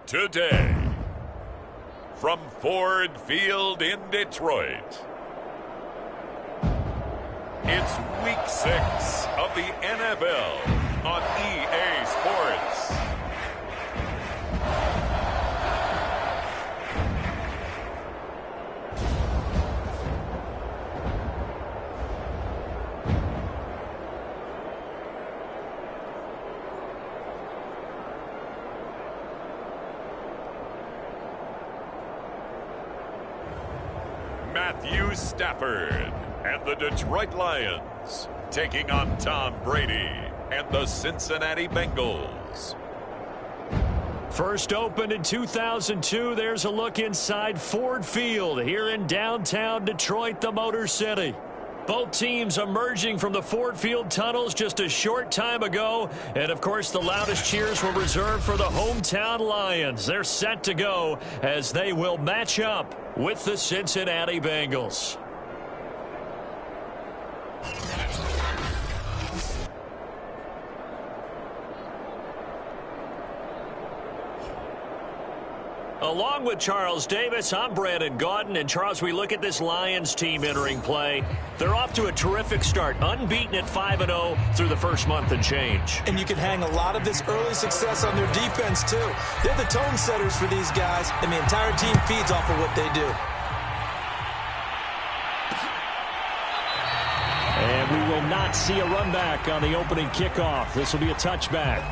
Today, from Ford Field in Detroit, it's Week 6 of the NFL on EA Sports. Matthew Stafford and the Detroit Lions taking on Tom Brady and the Cincinnati Bengals. First opened in 2002, there's a look inside Ford Field here in downtown Detroit, the Motor City. Both teams emerging from the Ford Field tunnels just a short time ago. And, of course, the loudest cheers were reserved for the hometown Lions. They're set to go as they will match up with the Cincinnati Bengals. Along with Charles Davis, I'm Brandon Gaudin. And, Charles, we look at this Lions team entering play. They're off to a terrific start, unbeaten at 5-0 through the first month and change. And you can hang a lot of this early success on their defense, too. They're the tone setters for these guys, and the entire team feeds off of what they do. And we will not see a run back on the opening kickoff. This will be a touchback.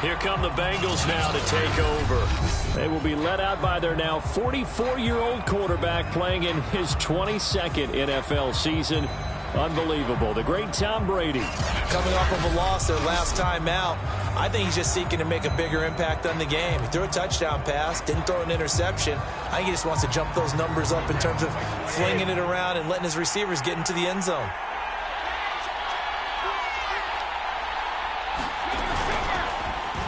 Here come the Bengals now to take over. They will be led out by their now 44-year-old quarterback playing in his 22nd NFL season. Unbelievable. The great Tom Brady. Coming off of a loss their last time out, I think he's just seeking to make a bigger impact on the game. He threw a touchdown pass, didn't throw an interception. I think he just wants to jump those numbers up in terms of flinging it around and letting his receivers get into the end zone.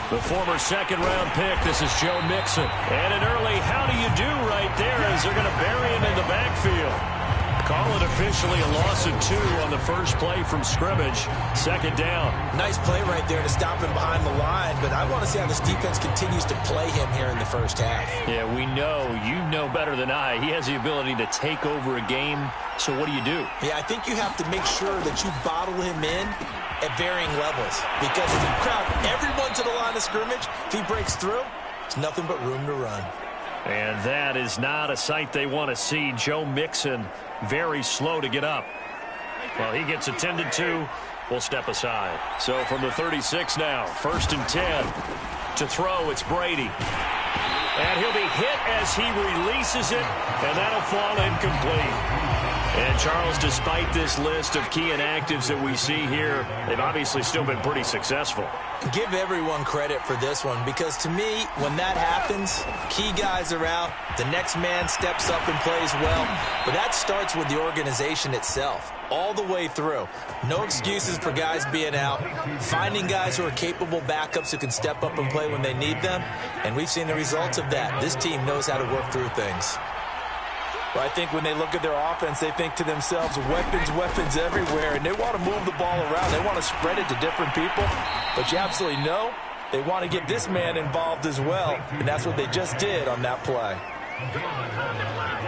The former second-round pick, this is Joe Mixon. And an early how do you do right there as they're going to bury him in the backfield. Call it officially a loss of 2 on the first play from scrimmage. Second down. Nice play right there to stop him behind the line, but I want to see how this defense continues to play him here in the first half. Yeah, we know. You know better than I. He has the ability to take over a game. So what do you do? Yeah, I think you have to make sure that you bottle him in at varying levels, because if you crowd everyone to the line of scrimmage, if he breaks through, it's nothing but room to run. And that is not a sight they want to see. Joe Mixon very slow to get up. Well, he gets attended to. We'll step aside. So from the 36 now, 1st and 10. To throw, it's Brady. And he'll be hit as he releases it, and that'll fall incomplete. And, Charles, despite this list of key inactives that we see here, they've obviously still been pretty successful. Give everyone credit for this one, because to me, when that happens, key guys are out, the next man steps up and plays well, but that starts with the organization itself, all the way through. No excuses for guys being out, finding guys who are capable backups who can step up and play when they need them, and we've seen the results of that. This team knows how to work through things. Well, I think when they look at their offense, they think to themselves, weapons everywhere, and they want to move the ball around. They want to spread it to different people, but you absolutely know they want to get this man involved as well, and that's what they just did on that play.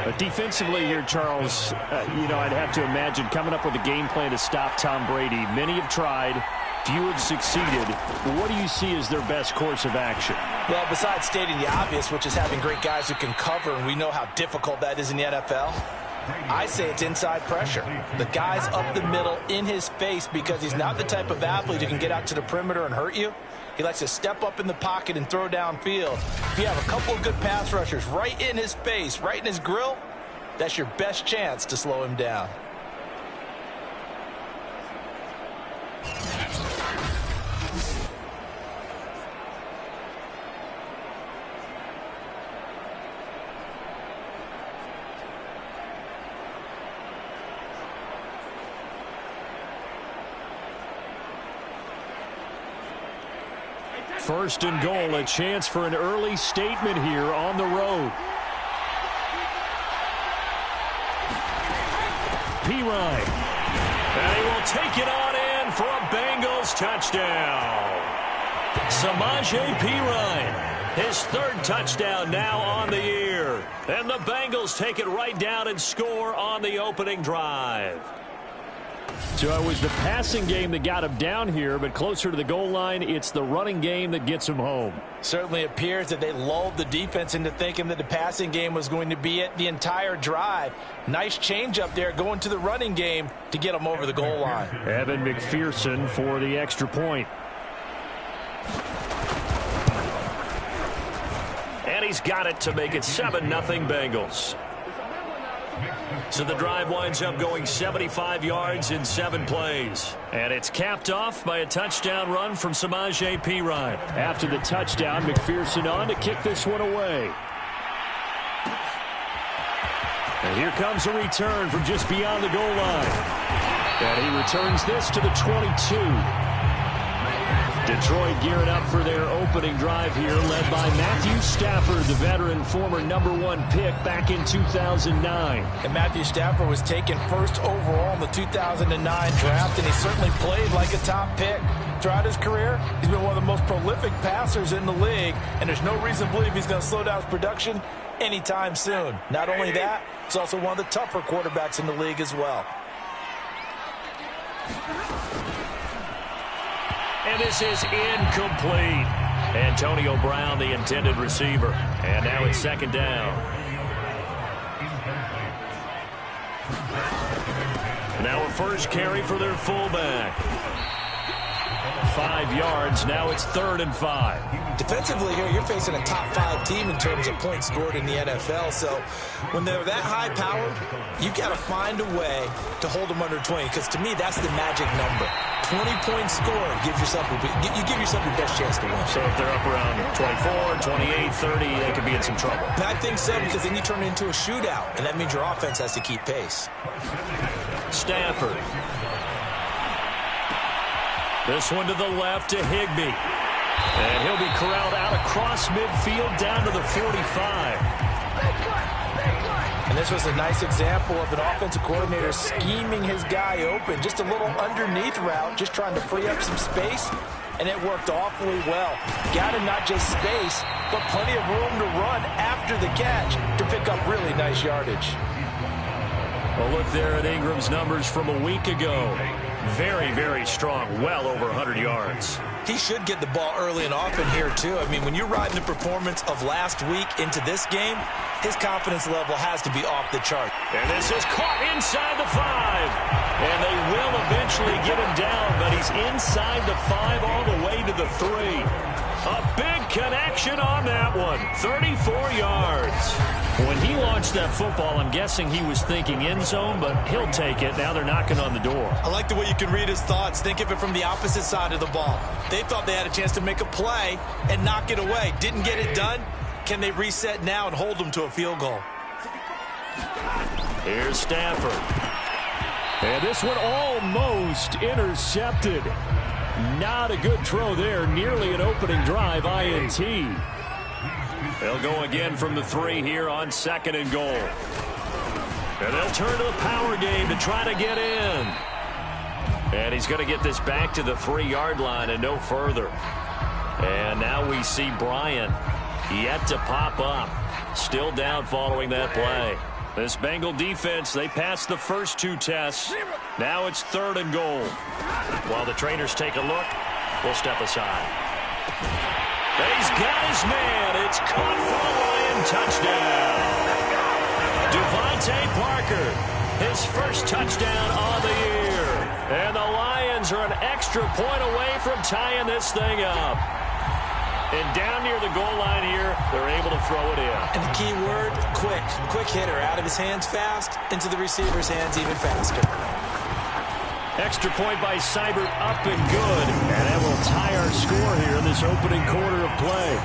But defensively here, Charles, I'd have to imagine coming up with a game plan to stop Tom Brady. Many have tried. Few have succeeded. But what do you see as their best course of action? Well, besides stating the obvious, which is having great guys who can cover, and we know how difficult that is in the NFL, I say it's inside pressure. The guy's up the middle in his face, because he's not the type of athlete who can get out to the perimeter and hurt you. He likes to step up in the pocket and throw downfield. If you have a couple of good pass rushers right in his face, right in his grill, that's your best chance to slow him down. First and goal, a chance for an early statement here on the road. Pirine. And he will take it on in for a Bengals touchdown. Samaje Pirine. His third touchdown now on the year. And the Bengals take it right down and score on the opening drive. So it was the passing game that got him down here, but closer to the goal line, it's the running game that gets him home. Certainly appears that they lulled the defense into thinking that the passing game was going to be it the entire drive. Nice change up there going to the running game to get him over the goal line. Evan McPherson for the extra point. And he's got it to make it 7-0 Bengals. So the drive winds up going 75 yards in 7 plays. And it's capped off by a touchdown run from Samaje Perine. After the touchdown, McPherson on to kick this one away. And here comes a return from just beyond the goal line. And he returns this to the 22. Detroit gearing up for their opening drive here, led by Matthew Stafford, the veteran, former #1 pick back in 2009. And Matthew Stafford was taken first overall in the 2009 draft, and he certainly played like a top pick. Throughout his career, he's been one of the most prolific passers in the league, and there's no reason to believe he's going to slow down his production anytime soon. Not only that, he's also one of the tougher quarterbacks in the league as well. And this is incomplete. Antonio Brown, the intended receiver. And now it's second down. Now a first carry for their fullback. 5 yards. Now it's 3rd and 5. Defensively here, you're facing a top 5 team in terms of points scored in the NFL. So when they're that high-powered, you've got to find a way to hold them under 20. Because to me, that's the magic number. 20-point score gives yourself you give yourself your best chance to win. So if they're up around 24, 28, 30, they could be in some trouble. I think so, because then you turn it into a shootout, and that means your offense has to keep pace. Stafford. This one to the left to Higbee. And he'll be corralled out across midfield down to the 45. And this was a nice example of an offensive coordinator scheming his guy open. Just a little underneath route, just trying to free up some space, and it worked awfully well. Got him not just space, but plenty of room to run after the catch to pick up really nice yardage. Well, look there at Ingram's numbers from a week ago. Very, very strong, well over 100 yards. He should get the ball early and often here, too. I mean, when you're riding the performance of last week into this game, his confidence level has to be off the chart. And this is caught inside the 5. And they will eventually get him down, but he's inside the 5 all the way to the 3. A big connection on that one. 34 yards. When he launched that football, I'm guessing he was thinking end zone, but he'll take it. Now they're knocking on the door. I like the way you can read his thoughts. Think of it from the opposite side of the ball. They thought they had a chance to make a play and knock it away. Didn't get it done. Can they reset now and hold them to a field goal? Here's Stafford. And this one almost intercepted. Not a good throw there. Nearly an opening drive, INT. They'll go again from the 3 here on 2nd and goal. And they'll turn to the power game to try to get in. And he's going to get this back to the 3-yard line and no further. And now we see Bryant yet to pop up. Still down following that play. This Bengal defense, they passed the first 2 tests. Now it's 3rd and goal. While the trainers take a look, we'll step aside. He's got his man. It's caught for a Lion touchdown. Devontae Parker, his first touchdown on the year. And the Lions are an extra point away from tying this thing up. And down near the goal line here, they're able to throw it in. And the key word, quick. Quick hitter. Out of his hands fast, into the receiver's hands even faster. Extra point by Seibert, up and good. And that will tie our score here in this opening quarter of play.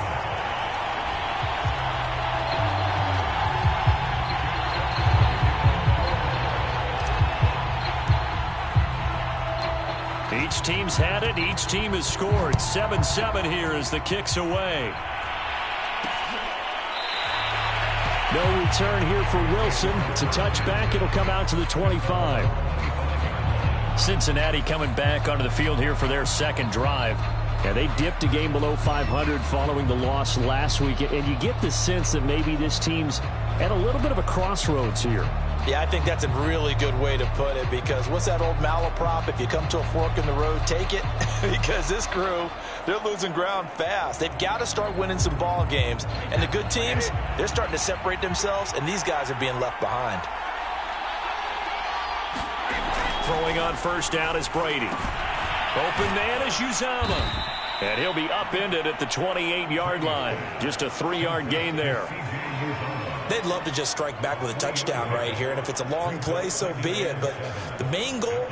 Each team's had it. Each team has scored. 7-7 here as the kick's away. No return here for Wilson. To touch back, it'll come out to the 25. Cincinnati coming back onto the field here for their second drive. Yeah, they dipped a game below 500 following the loss last week, and you get the sense that maybe this team's at a little bit of a crossroads here. Yeah, I think that's a really good way to put it, because what's that old malaprop? If you come to a fork in the road, take it. Because this crew, they're losing ground fast. They've got to start winning some ball games. And the good teams, they're starting to separate themselves, and these guys are being left behind. Throwing on first down is Brady. Open man is Uzama. And he'll be upended at the 28-yard line. Just a 3-yard gain there. They'd love to just strike back with a touchdown right here, and if it's a long play, so be it. But the main goal,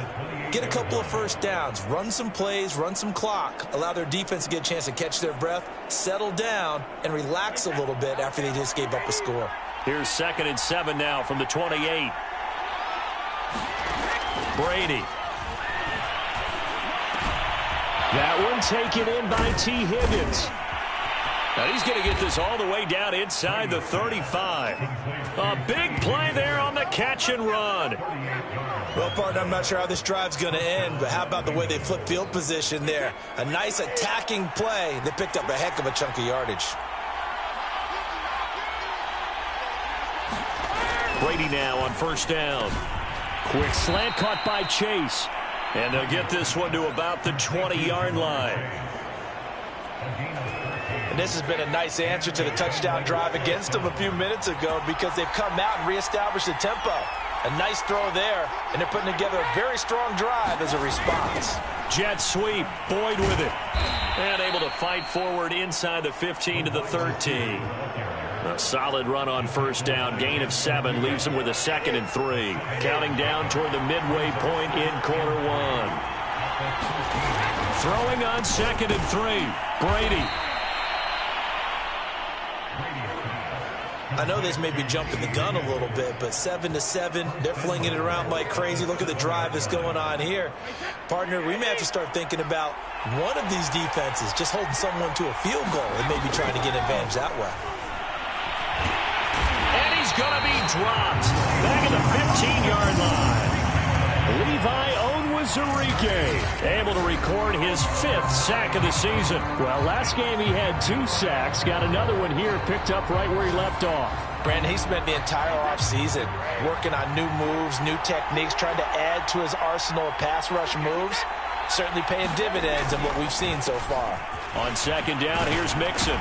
get a couple of first downs, run some plays, run some clock, allow their defense to get a chance to catch their breath, settle down, and relax a little bit after they just gave up a score. Here's 2nd and 7 now from the 28. Brady. That one taken in by T. Higgins. Now he's going to get this all the way down inside the 35. A big play there on the catch and run. Well, partner, I'm not sure how this drive's going to end, but how about the way they flip field position there? A nice attacking play. They picked up a heck of a chunk of yardage. Brady now on first down. Quick slant caught by Chase. And they'll get this one to about the 20-yard line. And this has been a nice answer to the touchdown drive against them a few minutes ago, because they've come out and reestablished the tempo. A nice throw there, and they're putting together a very strong drive as a response. Jet sweep, Boyd with it. And able to fight forward inside the 15 to the 13. A solid run on first down. Gain of 7 leaves them with a 2nd and 3. Counting down toward the midway point in quarter 1. Throwing on 2nd and 3. Brady. I know this may be jumping the gun a little bit, but 7-7, they're flinging it around like crazy. Look at the drive that's going on here. Partner, we may have to start thinking about one of these defenses just holding someone to a field goal and maybe trying to get an advantage that way. And he's going to be dropped back at the 15-yard line. Levi Onwuzurike able to record his 5th sack of the season. Well, last game he had 2 sacks. Got another one here picked up right where he left off. Brandon, he spent the entire offseason working on new moves, new techniques, trying to add to his arsenal of pass rush moves. Certainly paying dividends in what we've seen so far. On 2nd down, here's Mixon.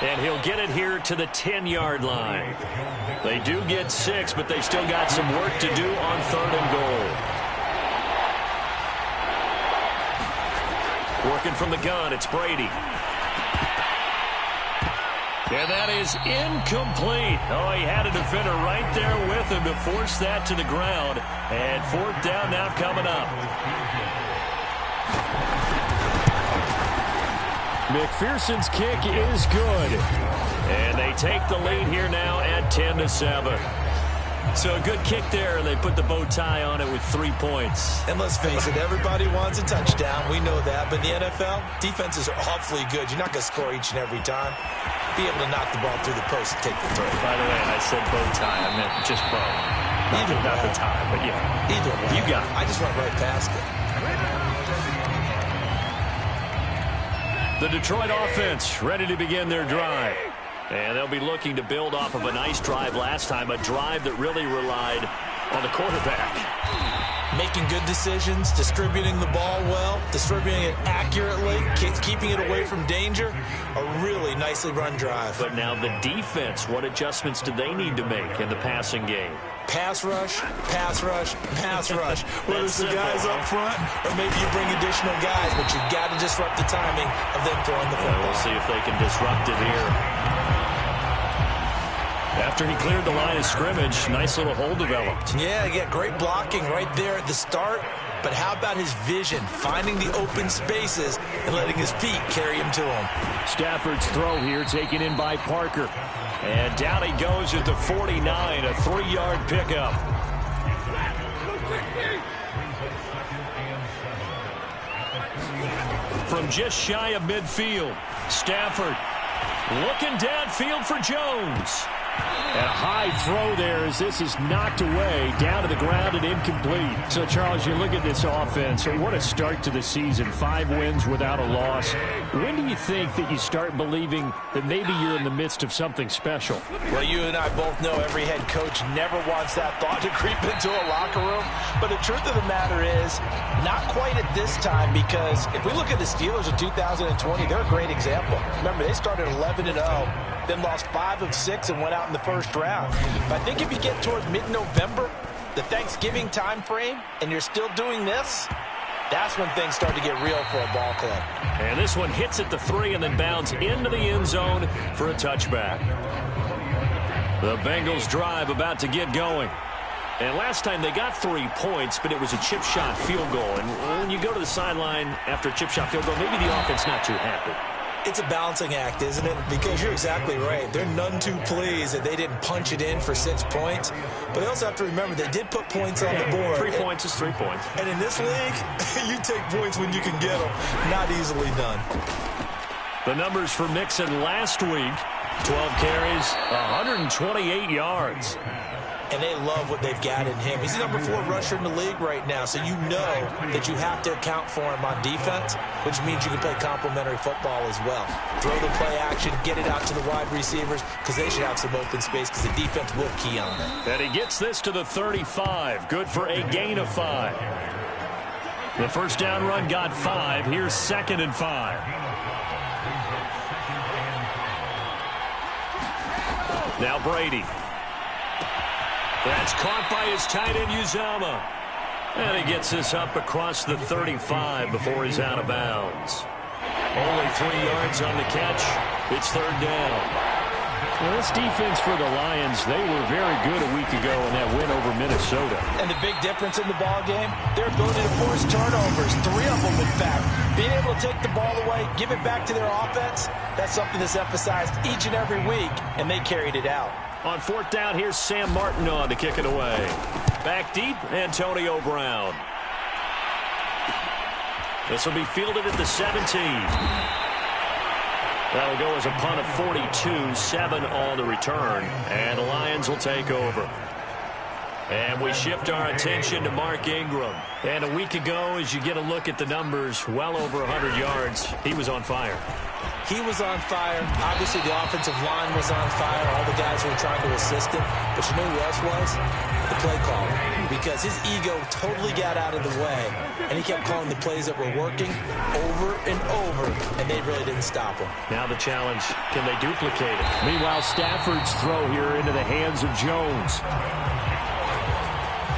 And he'll get it here to the 10-yard line. They do get 6, but they've still got some work to do on 3rd and goal. Working from the gun, it's Brady. And that is incomplete. Oh, he had a defender right there with him to force that to the ground. And 4th down now coming up. McPherson's kick is good. And they take the lead here now at 10-7. So a good kick there, and they put the bow tie on it with 3 points. And let's face it, everybody wants a touchdown. We know that. But in the NFL, defenses are awfully good. You're not going to score each and every time. Be able to knock the ball through the post and take the throw. By the way, I said bow tie. I meant just bow. Not the tie, but yeah. Either way. You got it. I just went right past it. The Detroit offense ready to begin their drive. And they'll be looking to build off of a nice drive last time, a drive that really relied on the quarterback. Making good decisions, distributing the ball well, distributing it accurately, keeping it away from danger. A really nicely run drive. But now the defense, what adjustments do they need to make in the passing game? Pass rush, pass rush, pass rush. Whether it's the guys up front or maybe you bring additional guys, but you've got to disrupt the timing of them throwing the football. We'll see if they can disrupt it here. After he cleared the line of scrimmage, nice little hole developed. Yeah, great blocking right there at the start. But how about his vision, finding the open spaces and letting his feet carry him to him? Stafford's throw here taken in by Parker. And down he goes at the 49, a 3-yard pickup. From just shy of midfield, Stafford looking downfield for Jones. And a high throw there as this is knocked away, down to the ground and incomplete. So, Charles, you look at this offense, what a start to the season. 5 wins without a loss. When do you think that you start believing that maybe you're in the midst of something special? Well, you and I both know every head coach never wants that thought to creep into a locker room. But the truth of the matter is, not quite at this time, because if we look at the Steelers in 2020, they're a great example. Remember, they started 11-0. Then lost 5 of 6 and went out in the first round. But I think if you get toward mid-November, the Thanksgiving time frame, and you're still doing this, that's when things start to get real for a ball club. And this one hits at the 3 and then bounds into the end zone for a touchback. The Bengals drive about to get going. And last time they got 3 points, but it was a chip shot field goal. And when you go to the sideline after a chip shot field goal, maybe the offense not too happy. It's a balancing act, isn't it? Because you're exactly right. They're none too pleased that they didn't punch it in for 6 points. But they also have to remember they did put points on the board. 3 points is 3 points. And in this league, you take points when you can get them. Not easily done. The numbers for Mixon last week, 12 carries, 128 yards. And they love what they've got in him. He's the number 4 rusher in the league right now, so you know that you have to account for him on defense, which means you can play complementary football as well. Throw the play action, get it out to the wide receivers, because they should have some open space, because the defense will key on them. And he gets this to the 35. Good for a gain of 5. The first down run got 5. Here's 2nd and 5. Now Brady. That's caught by his tight end, Uzama. And he gets this up across the 35 before he's out of bounds. Only 3 yards on the catch. It's 3rd down. Well, this defense for the Lions, they were very good a week ago in that win over Minnesota. And the big difference in the ball game, their ability to force turnovers, 3 of them, in fact. Being able to take the ball away, give it back to their offense, that's something that's emphasized each and every week, and they carried it out. On 4th down, here's Sam Martin on to kick it away. Back deep, Antonio Brown. This will be fielded at the 17. That'll go as a punt of 42, 7 on the return, and the Lions will take over. And we shift our attention to Mark Ingram. And a week ago, as you get a look at the numbers, well over 100 yards, he was on fire. He was on fire. Obviously, the offensive line was on fire. All the guys who were trying to assist him. But you know who else was? The play caller. Because his ego totally got out of the way. And he kept calling the plays that were working over and over. And they really didn't stop him. Now the challenge, can they duplicate it? Meanwhile, Stafford's throw here into the hands of Jones.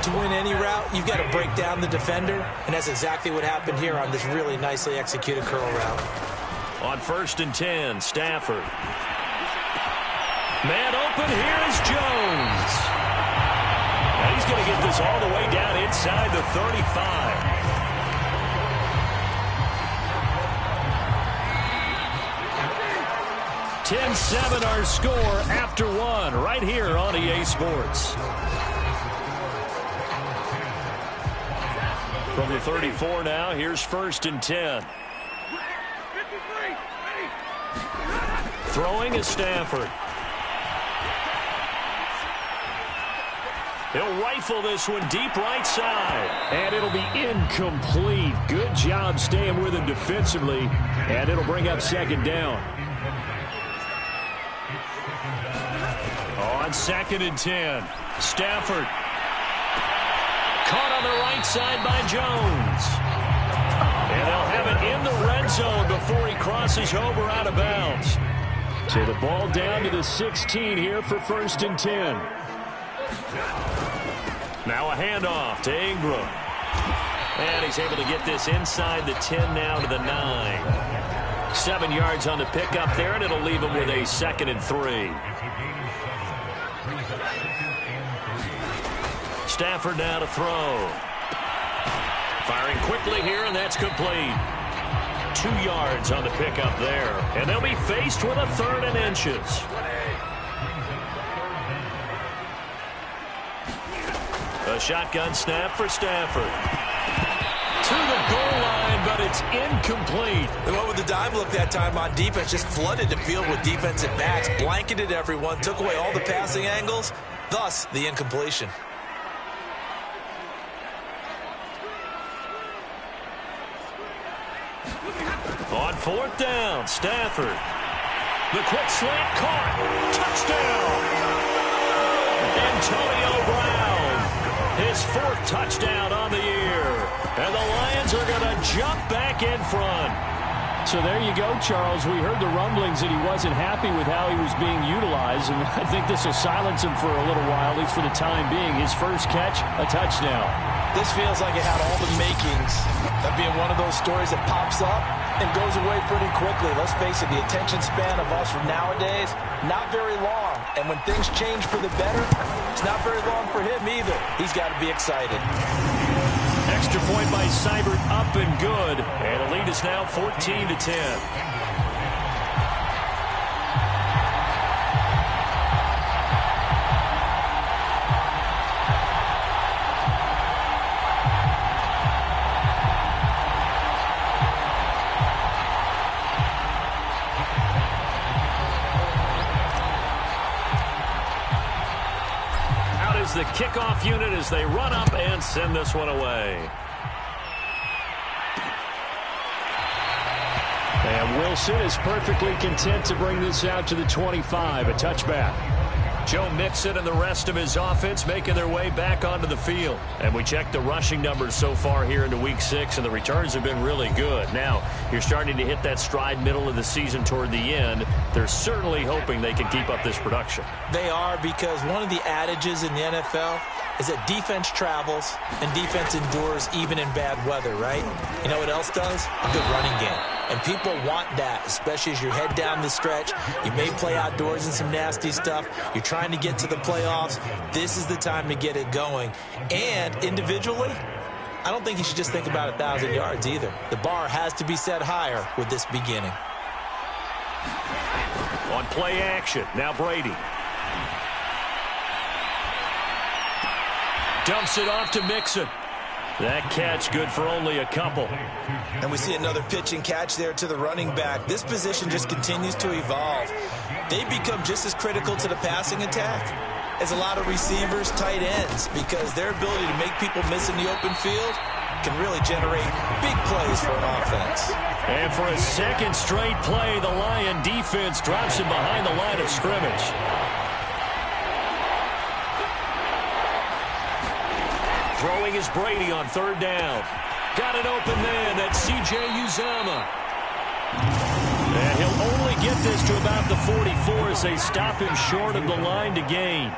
To win any route, you've got to break down the defender. And that's exactly what happened here on this really nicely executed curl route. On 1st and 10, Stafford. Man open, here's Jones. And he's going to get this all the way down inside the 35. (10-7) our score after 1 right here on EA Sports. From the 34 now, here's 1st and 10. Throwing is Stafford. He'll rifle this one deep right side. And it'll be incomplete. Good job staying with him defensively. And it'll bring up 2nd down. On 2nd and 10. Stafford. Caught on the right side by Jones. And they'll have it in the red zone before he crosses over out of bounds. So the ball down to the 16 here for 1st and 10. Now a handoff to Ingram. And he's able to get this inside the 10 now to the 9. 7 yards on the pickup there, and it'll leave him with a 2nd and 3. Stafford now to throw. Firing quickly here, and that's complete. 2 yards on the pickup there. And they'll be faced with a 3rd and inches. A shotgun snap for Stafford. To the goal line but it's incomplete. They went with the dime look that time on defense, just flooded the field with defensive backs, blanketed everyone, took away all the passing angles, thus the incompletion. On fourth down, Stafford. The quick slant caught. Touchdown. Antonio Brown. His fourth touchdown on the year. And the Lions are going to jump back in front. So there you go, Charles. We heard the rumblings that he wasn't happy with how he was being utilized, and I think this will silence him for a little while, at least for the time being. His first catch, a touchdown. This feels like it had all the makings of being one of those stories that pops up and goes away pretty quickly. Let's face it, the attention span of us from nowadays, not very long. And when things change for the better, it's not very long for him either. He's got to be excited. Extra point by Seibert, up and good. And the lead is now 14-10. The kickoff unit as they run up and send this one away. And Wilson is perfectly content to bring this out to the 25, a touchback. Joe Mixon and the rest of his offense making their way back onto the field. And we checked the rushing numbers so far here into Week 6, and the returns have been really good. Now, you're starting to hit that stride middle of the season toward the end. They're certainly hoping they can keep up this production. They are, because one of the adages in the NFL is that defense travels and defense endures even in bad weather, right? You know what else does? A good running game. And people want that, especially as you head down the stretch. You may play outdoors in some nasty stuff. You're trying to get to the playoffs. This is the time to get it going. And individually, I don't think you should just think about 1,000 yards either. The bar has to be set higher with this beginning. On play action, now Brady. Dumps it off to Mixon. That catch good for only a couple. And we see another pitch and catch there to the running back. This position just continues to evolve. They become just as critical to the passing attack as a lot of receivers, tight ends, because their ability to make people miss in the open field can really generate big plays for an offense. And for a second straight play, the Lion defense drops him behind the line of scrimmage. Throwing is Brady on third down. Got it open man. That's C.J. Uzomah. And he'll only get this to about the 44 as they stop him short of the line to gain.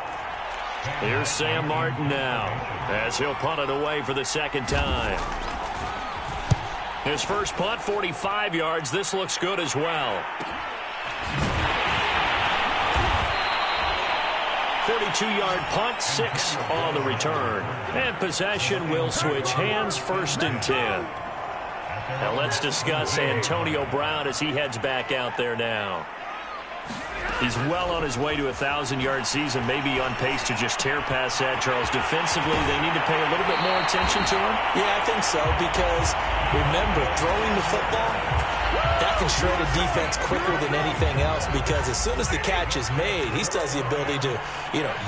Here's Sam Martin now as he'll punt it away for the second time. His first punt, 45 yards. This looks good as well. 42-yard punt, 6 on the return. And possession will switch hands, 1st and 10. Now let's discuss Antonio Brown as he heads back out there now. He's well on his way to a 1,000-yard season, maybe on pace to just tear past that, Charles. Defensively, they need to pay a little bit more attention to him? Yeah, I think so, because remember, throwing the football, that can shred a defense quicker than anything else, because as soon as the catch is made, he still has the ability to,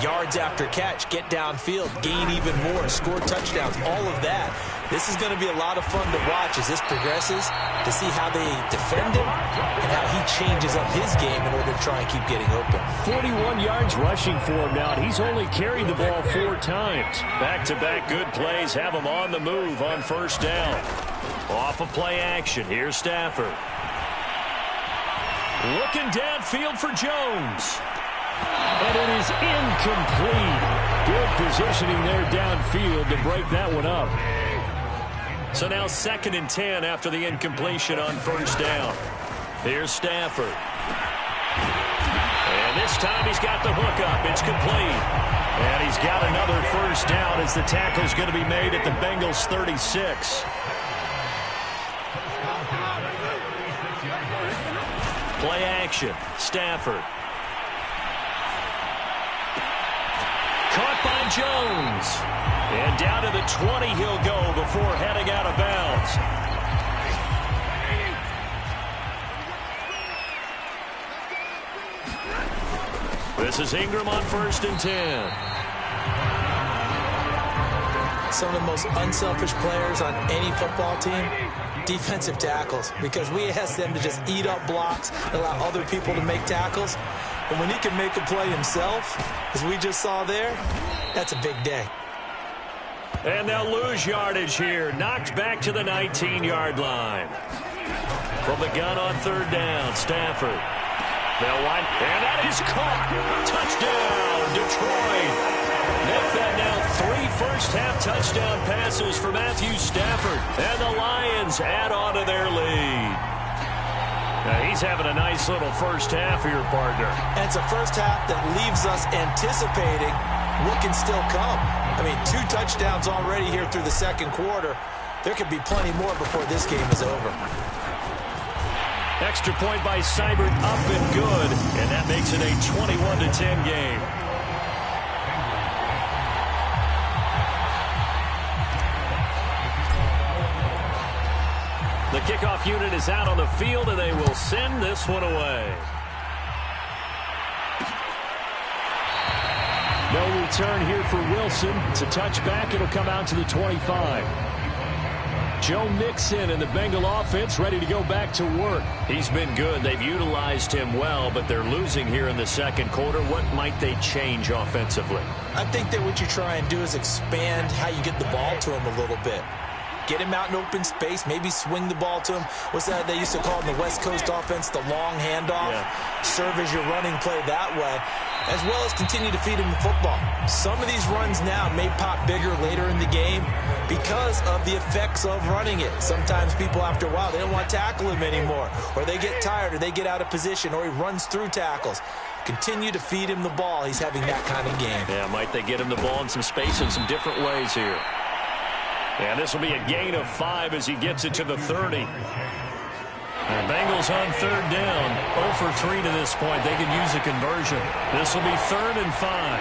yards after catch, get downfield, gain even more, score touchdowns, all of that. This is going to be a lot of fun to watch as this progresses, to see how they defend him and how he changes up his game in order to try and keep getting open. 41 yards rushing for him now, and he's only carried the ball 4 times. Back-to-back good plays have him on the move on first down. Off of play action, here's Stafford. Looking downfield for Jones. And it is incomplete. Good positioning there downfield to break that one up. So now 2nd and 10 after the incompletion on first down. Here's Stafford. And this time he's got the hook up. It's complete. And he's got another first down as the tackle's going to be made at the Bengals 36. Play action. Stafford. Caught by Jones. And down to the 20 he'll go before heading out of bounds. This is Ingram on 1st and 10. Some of the most unselfish players on any football team, defensive tackles, because we ask them to just eat up blocks and allow other people to make tackles. And when he can make a play himself, as we just saw there, that's a big day. And they'll lose yardage here. Knocked back to the 19-yard line. From the gun on 3rd down, Stafford. They'll wind, and that is caught. Touchdown, Detroit. Make that now 3 first-half touchdown passes for Matthew Stafford. And the Lions add on to their lead. Now he's having a nice little first half here, partner. And it's a first half that leaves us anticipating what can still come. I mean, 2 touchdowns already here through the second quarter. There could be plenty more before this game is over. Extra point by Seibert, up and good. And that makes it a 21-10 game. The kickoff unit is out on the field, and they will send this one away. No return here for Wilson. It's a touchback. It'll come out to the 25. Joe Mixon and the Bengal offense ready to go back to work. He's been good. They've utilized him well, but they're losing here in the second quarter. What might they change offensively? I think that what you try and do is expand how you get the ball to him a little bit. Get him out in open space, maybe swing the ball to him. What's that they used to call in the West Coast offense, the long handoff? Yeah. Serve as your running play that way, as well as continue to feed him the football. Some of these runs now may pop bigger later in the game because of the effects of running it. Sometimes people, after a while, they don't want to tackle him anymore, or they get tired, or they get out of position, or he runs through tackles. Continue to feed him the ball. He's having that kind of game. Yeah, might they get him the ball in some space in some different ways here. And this will be a gain of 5 as he gets it to the 30. The Bengals on 3rd down. 0 for 3 to this point. They can use a conversion. This will be 3rd and 5.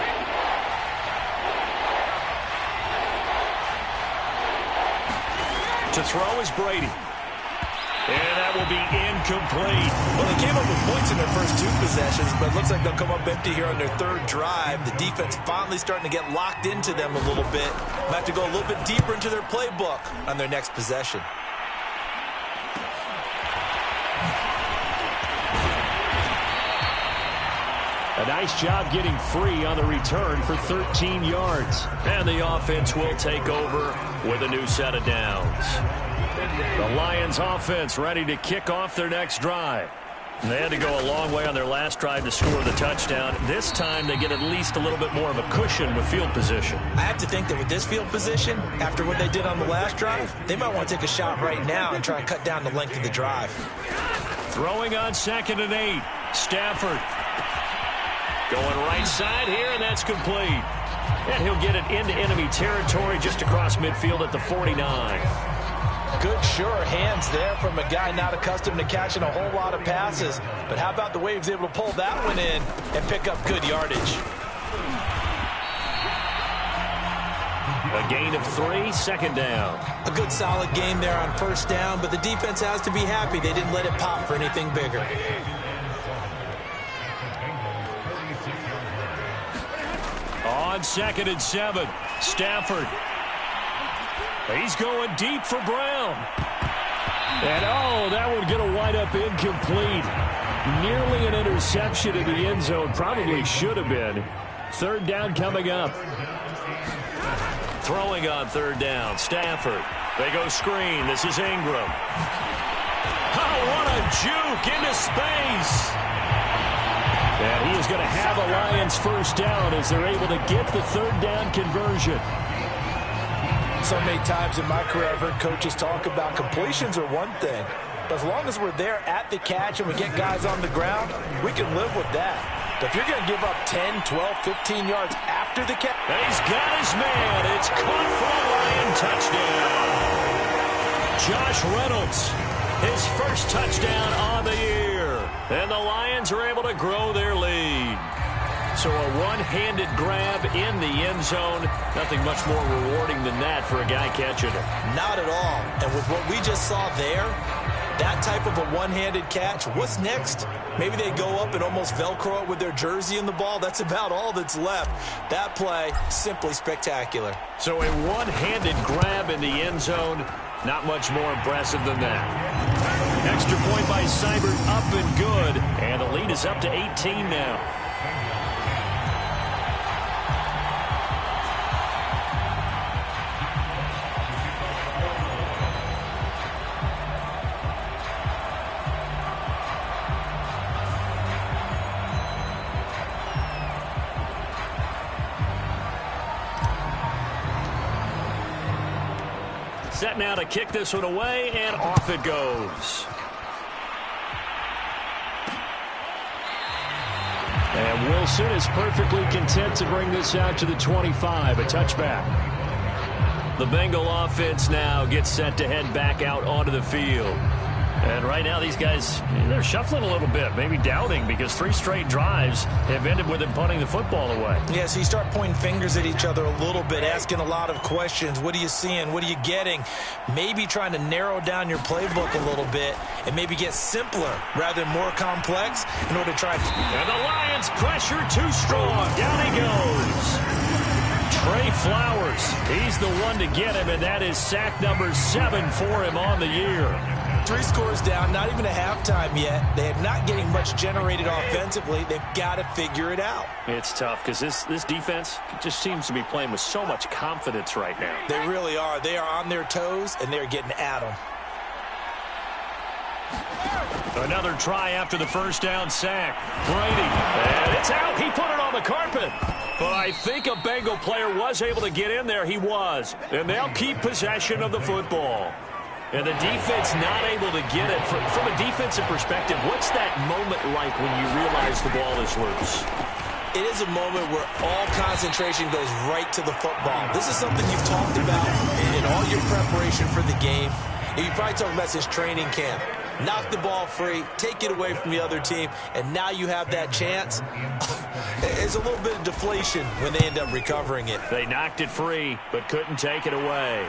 To throw is Brady. And that will be incomplete. Well, they came up with points in their first 2 possessions, but it looks like they'll come up empty here on their 3rd drive. The defense finally starting to get locked into them a little bit. They'll have to go a little bit deeper into their playbook on their next possession. A nice job getting free on the return for 13 yards. And the offense will take over with a new set of downs. The Lions offense ready to kick off their next drive. They had to go a long way on their last drive to score the touchdown. This time they get at least a little bit more of a cushion with field position. I have to think that with this field position, after what they did on the last drive, they might want to take a shot right now and try and cut down the length of the drive. Throwing on 2nd and 8. Stafford. Going right side here, and that's complete. And he'll get it into enemy territory just across midfield at the 49. Good, sure hands there from a guy not accustomed to catching a whole lot of passes. But how about the way he was able to pull that one in and pick up good yardage? A gain of 3, 2nd down. A good solid game there on 1st down, but the defense has to be happy they didn't let it pop for anything bigger. On 2nd and 7, Stafford. He's going deep for Brown. And, oh, that would get a wind up incomplete. Nearly an interception in the end zone. Probably should have been. 3rd down coming up. Throwing on 3rd down, Stafford. They go screen. This is Ingram. Oh, what a juke into space. And he is going to have a Lions 1st down as they're able to get the 3rd down conversion. So many times in my career I've heard coaches talk about completions are one thing. But as long as we're there at the catch and we get guys on the ground, we can live with that. But if you're going to give up 10, 12, 15 yards after the catch. And he's got his man. It's caught for a Lion touchdown. Josh Reynolds, his first touchdown on the year. And the Lions are able to grow their lead. So a one-handed grab in the end zone. Nothing much more rewarding than that for a guy catching it. Not at all. And with what we just saw there, That type of a one-handed catch, what's next? Maybe they go up and almost Velcro it with their jersey in the ball. That's about all that's left. That play, simply spectacular. So a one-handed grab in the end zone, not much more impressive than that. Extra point by Seibert, up and good. And the lead is up to 18 now. Set now to kick this one away, and off it goes. And Wilson is perfectly content to bring this out to the 25, a touchback. The Bengal offense now gets set to head back out onto the field. And right now these guys, they're shuffling a little bit, maybe doubting, because 3 straight drives have ended with them punting the football away. Yeah, so you start pointing fingers at each other a little bit, asking a lot of questions. What are you seeing? What are you getting? Maybe trying to narrow down your playbook a little bit and maybe get simpler rather than more complex in order to try. And the Lions pressure too strong. Down he goes. Trey Flowers, he's the one to get him, and that is sack number 7 for him on the year. 3 scores down, not even a halftime yet. They are not getting much generated offensively. They've got to figure it out. It's tough because this defense just seems to be playing with so much confidence right now. They really are. They are on their toes, and they're getting at them. Another try after the first down sack. Brady, and it's out. He put it on the carpet. But I think a Bengal player was able to get in there. He was. And they'll keep possession of the football. And the defense not able to get it. From a defensive perspective, what's that moment like when you realize the ball is loose? It is a moment where all concentration goes right to the football. This is something you've talked about in all your preparation for the game. And you probably talked about since training camp. Knock the ball free, take it away from the other team, and now you have that chance. It's a little bit of deflation when they end up recovering it. They knocked it free, but couldn't take it away.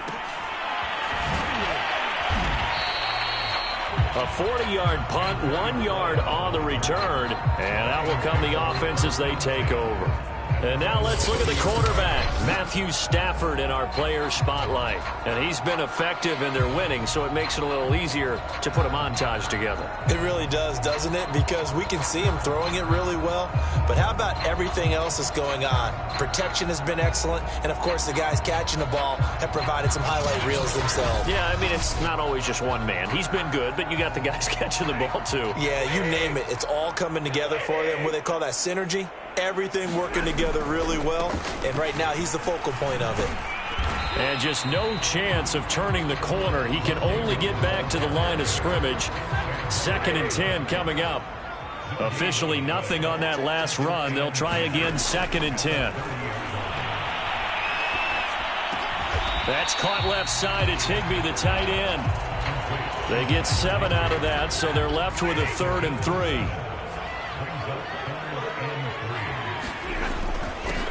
A 40-yard punt, 1 yard on the return, and out will come the offense as they take over. And now let's look at the quarterback, Matthew Stafford, in our player spotlight. And he's been effective in their winning, so it makes it a little easier to put a montage together. It really does, doesn't it? Because we can see him throwing it really well. But how about everything else that's going on? Protection has been excellent. And, of course, the guys catching the ball have provided some highlight reels themselves. Yeah, I mean, it's not always just one man. He's been good, but you got the guys catching the ball, too. Yeah, you name it. It's all coming together for them. What they call that synergy. Everything working together really well, and right now he's the focal point of it. And just no chance of turning the corner. He can only get back to the line of scrimmage. 2nd and 10 coming up. Officially nothing on that last run. They'll try again, 2nd and 10. That's caught left side. It's Higbee, the tight end. They get 7 out of that, so they're left with a 3rd and 3.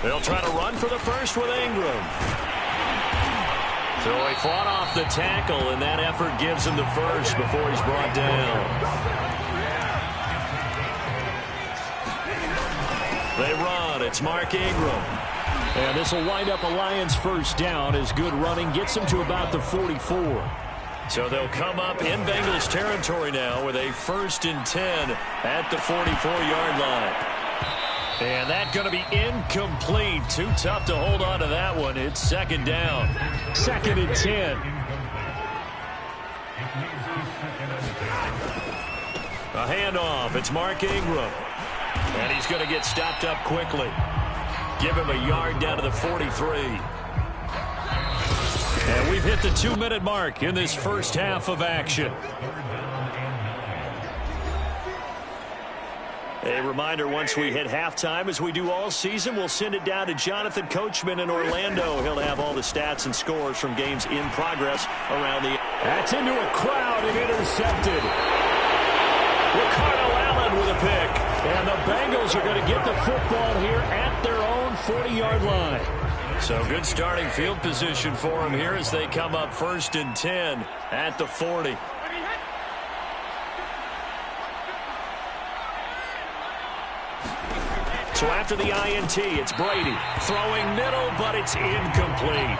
They'll try to run for the first with Ingram. So he fought off the tackle, and that effort gives him the first before he's brought down. They run. It's Mark Ingram. And this will wind up a Lions first down as good running gets them to about the 44. So they'll come up in Bengals territory now with a 1st and 10 at the 44-yard line. And that's going to be incomplete. Too tough to hold on to that one. It's 2nd down. 2nd and 10. A handoff. It's Mark Ingram. And he's going to get stopped up quickly. Give him a yard down to the 43. And we've hit the 2-minute mark in this first half of action. A reminder, once we hit halftime, as we do all season, we'll send it down to Jonathan Coachman in Orlando. He'll have all the stats and scores from games in progress around the... That's into a crowd and intercepted. Ricardo Allen with a pick. And the Bengals are going to get the football here at their own 40-yard line. So good starting field position for them here as they come up 1st and 10 at the 40. So after the INT, it's Brady. Throwing middle, but it's incomplete.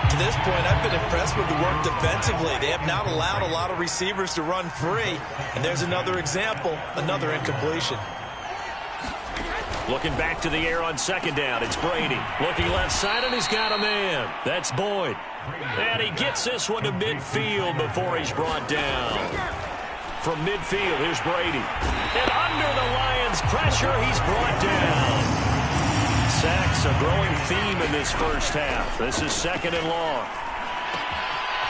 To this point, I've been impressed with the work defensively. They have not allowed a lot of receivers to run free. And there's another example, another incompletion. Looking back to the air on second down, it's Brady. Looking left side, and he's got a man. That's Boyd. And he gets this one to midfield before he's brought down. From midfield, here's Brady. And under the Lions' pressure, he's brought down. Sacks, a growing theme in this first half. This is second and long.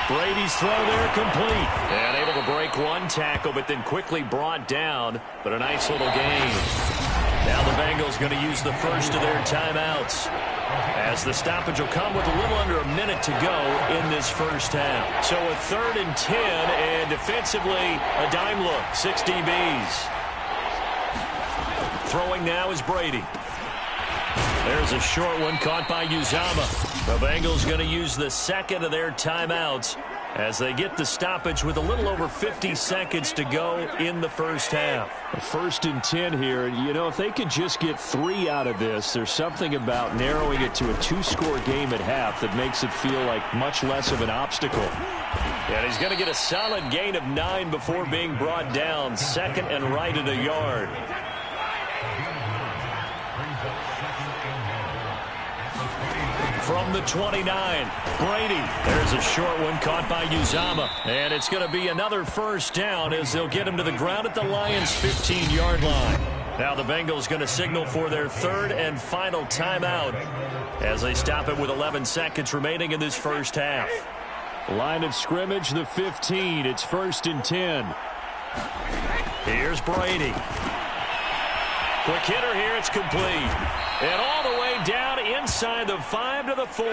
Brady's throw there complete. And able to break one tackle, but then quickly brought down. But a nice little gain. Now the Bengals going to use the first of their timeouts, as the stoppage will come with a little under a minute to go in this first half. So a 3rd and 10, and defensively a dime look, 6 DBs. Throwing now is Brady. There's a short one caught by Uzama. The Bengals going to use the second of their timeouts as they get the stoppage with a little over 50 seconds to go in the first half. 1st and 10 here. You know, if they could just get 3 out of this, there's something about narrowing it to a 2-score game at half that makes it feel like much less of an obstacle. And he's going to get a solid gain of 9 before being brought down. Second and right at a yard. From the 29, Brady. There's a short one caught by Uzama. And it's going to be another first down as they'll get him to the ground at the Lions' 15-yard line. Now the Bengals going to signal for their 3rd and final timeout as they stop it with 11 seconds remaining in this first half. Line of scrimmage, the 15. It's 1st and 10. Here's Brady. Quick hitter here. It's complete. And all the way down inside the 5 to the 4.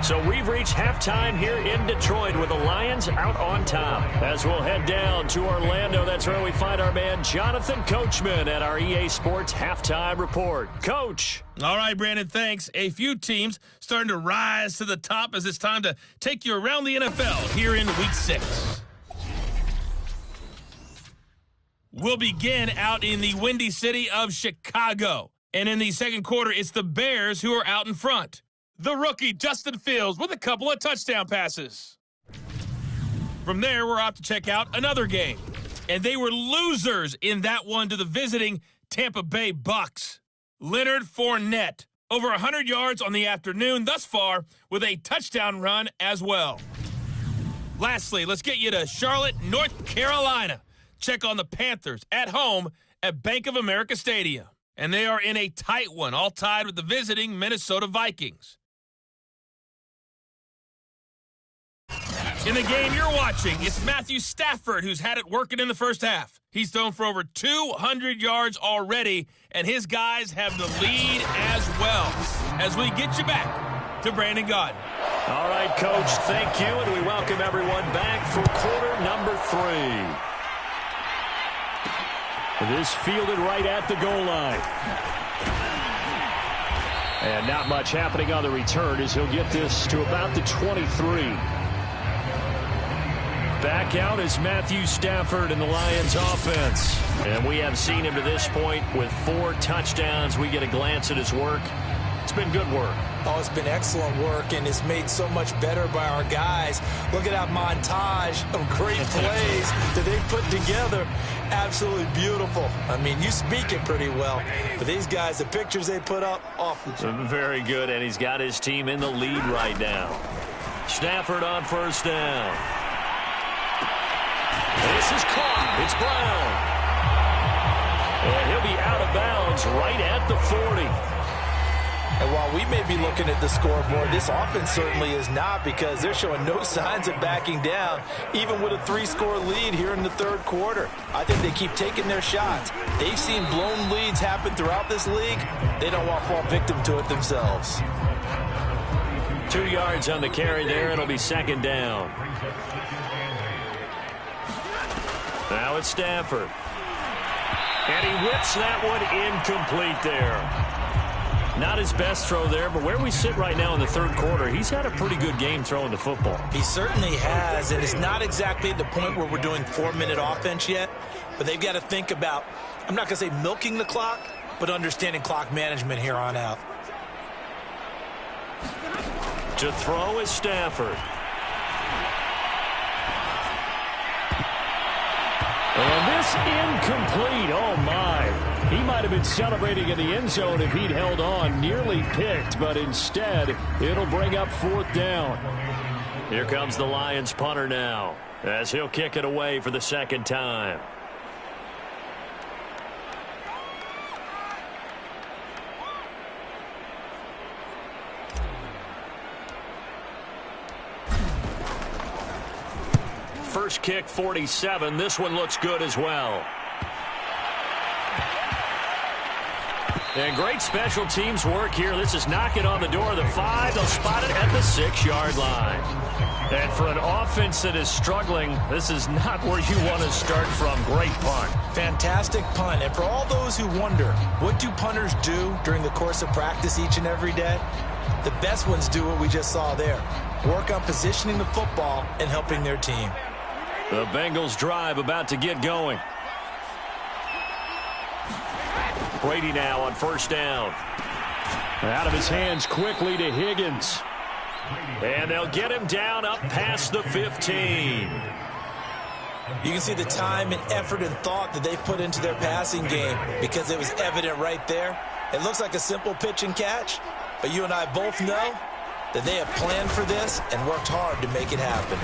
So we've reached halftime here in Detroit with the Lions out on top. As we'll head down to Orlando, that's where we find our man Jonathan Coachman at our EA Sports Halftime Report. Coach. All right, Brandon, thanks. A few teams starting to rise to the top as it's time to take you around the NFL here in Week 6. We'll begin out in the Windy City of Chicago. And in the second quarter, it's the Bears who are out in front. The rookie, Justin Fields, with a couple of touchdown passes. From there, we're off to check out another game. And they were losers in that one to the visiting Tampa Bay Bucks. Leonard Fournette, over 100 yards on the afternoon thus far with a touchdown run as well. Lastly, let's get you to Charlotte, North Carolina. Check on the Panthers at home at Bank of America Stadium. And they are in a tight one, all tied with the visiting Minnesota Vikings. In the game you're watching, it's Matthew Stafford who's had it working in the first half. He's thrown for over 200 yards already, and his guys have the lead as well. As we get you back to Brandon Gaudin. All right, Coach, thank you, and we welcome everyone back for quarter number 3. This fielded right at the goal line. And not much happening on the return as he'll get this to about the 23. Back out is Matthew Stafford in the Lions offense. And we have seen him to this point with 4 touchdowns. We get a glance at his work. It's been good work. Oh, it's been excellent work, and it's made so much better by our guys. Look at that montage of great plays that they put together. Absolutely beautiful. I mean, you speak it pretty well. But these guys, the pictures they put up, off the chain. Very good, and he's got his team in the lead right now. Stafford on first down. This is caught. It's Brown. And he'll be out of bounds right at the 40. And while we may be looking at the scoreboard, this offense certainly is not, because they're showing no signs of backing down, even with a 3-score lead here in the third quarter. I think they keep taking their shots. They've seen blown leads happen throughout this league. They don't want to fall victim to it themselves. 2 yards on the carry there. It'll be second down. Now it's Stafford. And he whips that one incomplete there. Not his best throw there, but where we sit right now in the third quarter, he's had a pretty good game throwing the football. He certainly has, and it's not exactly at the point where we're doing 4-minute offense yet, but they've got to think about I'm not going to say milking the clock, but understanding clock management here on out. To throw is Stafford. And this incomplete. Oh, my. He might have been celebrating in the end zone if he'd held on. Nearly picked, but instead, it'll bring up 4th down. Here comes the Lions punter now, as he'll kick it away for the 2nd time. First kick, 47. This one looks good as well. And great special teams work here. This is knocking on the door of the 5. They'll spot it at the 6-yard line. And for an offense that is struggling, this is not where you want to start from. Great punt. Fantastic punt. And for all those who wonder, what do punters do during the course of practice each and every day? The best ones do what we just saw there. Work on positioning the football and helping their team. The Bengals drive about to get going. Brady now on 1st down. Out of his hands quickly to Higgins. And they'll get him down up past the 15. You can see the time and effort and thought that they put into their passing game because it was evident right there. It looks like a simple pitch and catch, but you and I both know that they have planned for this and worked hard to make it happen.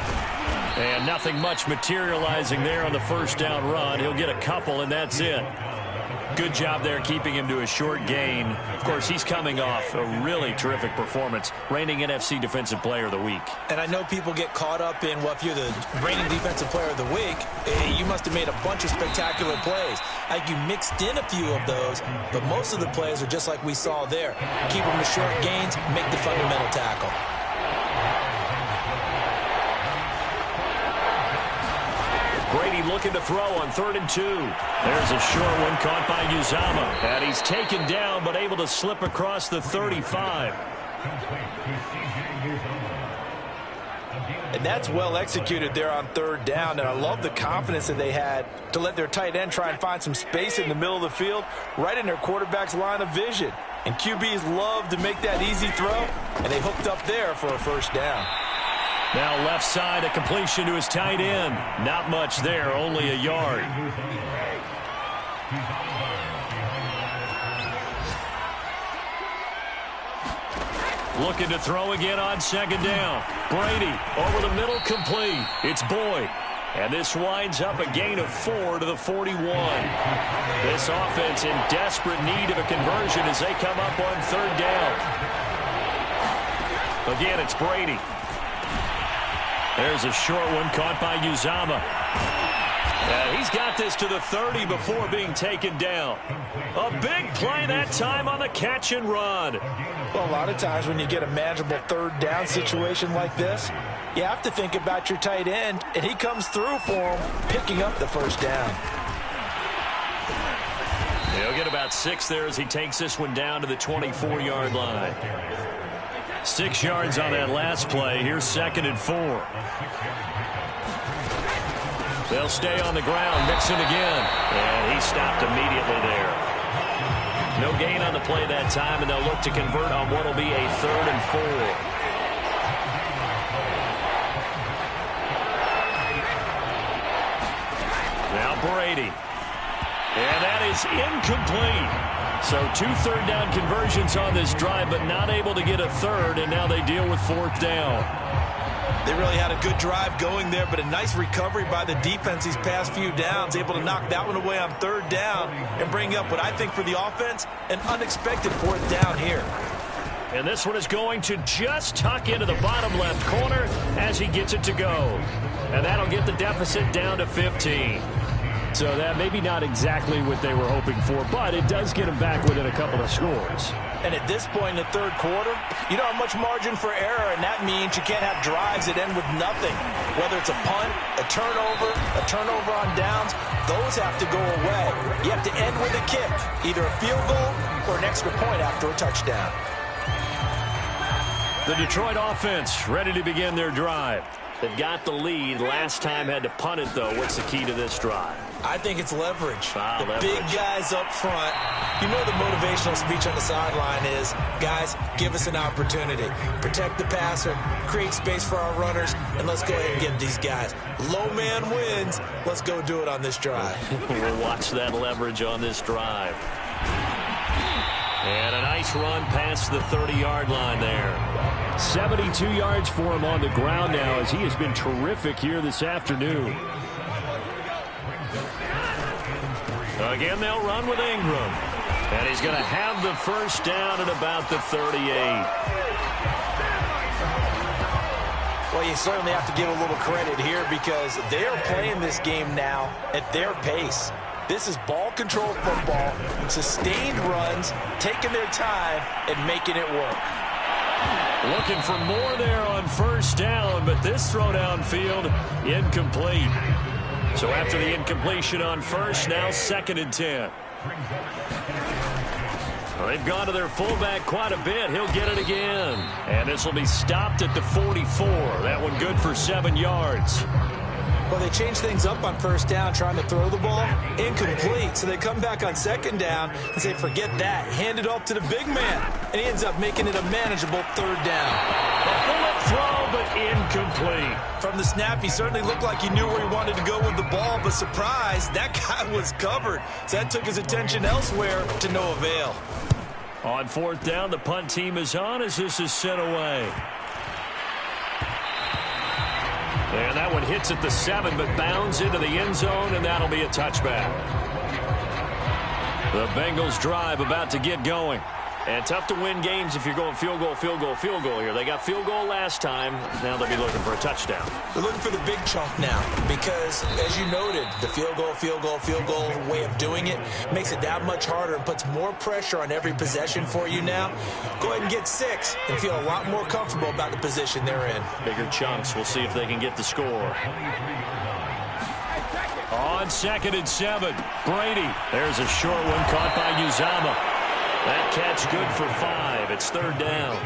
And nothing much materializing there on the 1st down run. He'll get a couple, and that's it. Good job there keeping him to a short gain. Of course, he's coming off a really terrific performance, reigning NFC Defensive Player of the Week. And I know people get caught up in, well, if you're the reigning Defensive Player of the Week, you must have made a bunch of spectacular plays. I think you mixed in a few of those, but most of the plays are just like we saw there. Keep them to short gains, make the fundamental tackle. Brady looking to throw on 3rd and 2. There's a short one caught by Uzama. And he's taken down but able to slip across the 35. And that's well executed there on 3rd down. And I love the confidence that they had to let their tight end try and find some space in the middle of the field, right in their quarterback's line of vision. And QBs love to make that easy throw, and they hooked up there for a 1st down. Now left side, a completion to his tight end. Not much there, only a yard. Looking to throw again on 2nd down. Brady over the middle, complete. It's Boyd. And this winds up a gain of 4 to the 41. This offense in desperate need of a conversion as they come up on 3rd down. Again, it's Brady. There's a short one caught by Uzama. He's got this to the 30 before being taken down. A big play that time on the catch and run. Well, a lot of times when you get a manageable 3rd down situation like this, you have to think about your tight end, and he comes through for him, picking up the 1st down. He'll get about 6 there as he takes this one down to the 24-yard line. 6 yards on that last play. Here's 2nd and 4. They'll stay on the ground. Mixon again. And he stopped immediately there. No gain on the play that time, and they'll look to convert on what will be a 3rd and 4. Now Brady. And that is incomplete. So 2 3rd down conversions on this drive, but not able to get a 3rd, and now they deal with 4th down. They really had a good drive going there, but a nice recovery by the defense these past few downs, able to knock that one away on 3rd down and bring up what I think for the offense, an unexpected 4th down here. And this one is going to just tuck into the bottom left corner as he gets it to go. And that'll get the deficit down to 15. So that maybe not exactly what they were hoping for, but it does get them back within a couple of scores. And at this point in the 3rd quarter, you don't have much margin for error, and that means you can't have drives that end with nothing. Whether it's a punt, a turnover on downs, those have to go away. You have to end with a kick, either a field goal or an extra point after a touchdown. The Detroit offense ready to begin their drive. They've got the lead. Last time had to punt it, though. What's the key to this drive? I think it's leverage. Leverage. Big guys up front. You know the motivational speech on the sideline is, guys, give us an opportunity. Protect the passer, create space for our runners, and let's go ahead and get these guys. Low man wins. Let's go do it on this drive. We'll watch that leverage on this drive. And a nice run past the 30-yard line there. 72 yards for him on the ground now as he has been terrific here this afternoon. Again, they'll run with Ingram. And he's going to have the first down at about the 38. Well, you certainly have to give a little credit here because they are playing this game now at their pace. This is ball control football, sustained runs, taking their time and making it work. Looking for more there on first down, but this throw downfield incomplete. So after the incompletion on first, now 2nd and 10. Well, they've gone to their fullback quite a bit. He'll get it again. And this will be stopped at the 44. That one good for 7 yards. Well, they changed things up on first down, trying to throw the ball. Incomplete. So they come back on 2nd down and say, forget that. Hand it off to the big man. And he ends up making it a manageable 3rd down. A bullet throw, but incomplete. From the snap, he certainly looked like he knew where he wanted to go with the ball, but surprise, that guy was covered. So that took his attention elsewhere to no avail. On 4th down, the punt team is on as this is sent away. And that one hits at the 7, but bounds into the end zone, and that'll be a touchback. The Bengals drive about to get going. And tough to win games if you're going field goal, field goal, field goal here. They got field goal last time. Now they'll be looking for a touchdown. They're looking for the big chunk now because, as you noted, the field goal way of doing it makes it that much harder and puts more pressure on every possession for you now. Go ahead and get 6 and feel a lot more comfortable about the position they're in. Bigger chunks. We'll see if they can get the score. On 2nd and 7, Brady. There's a short one caught by Uzama. That catch good for 5. It's 3rd down.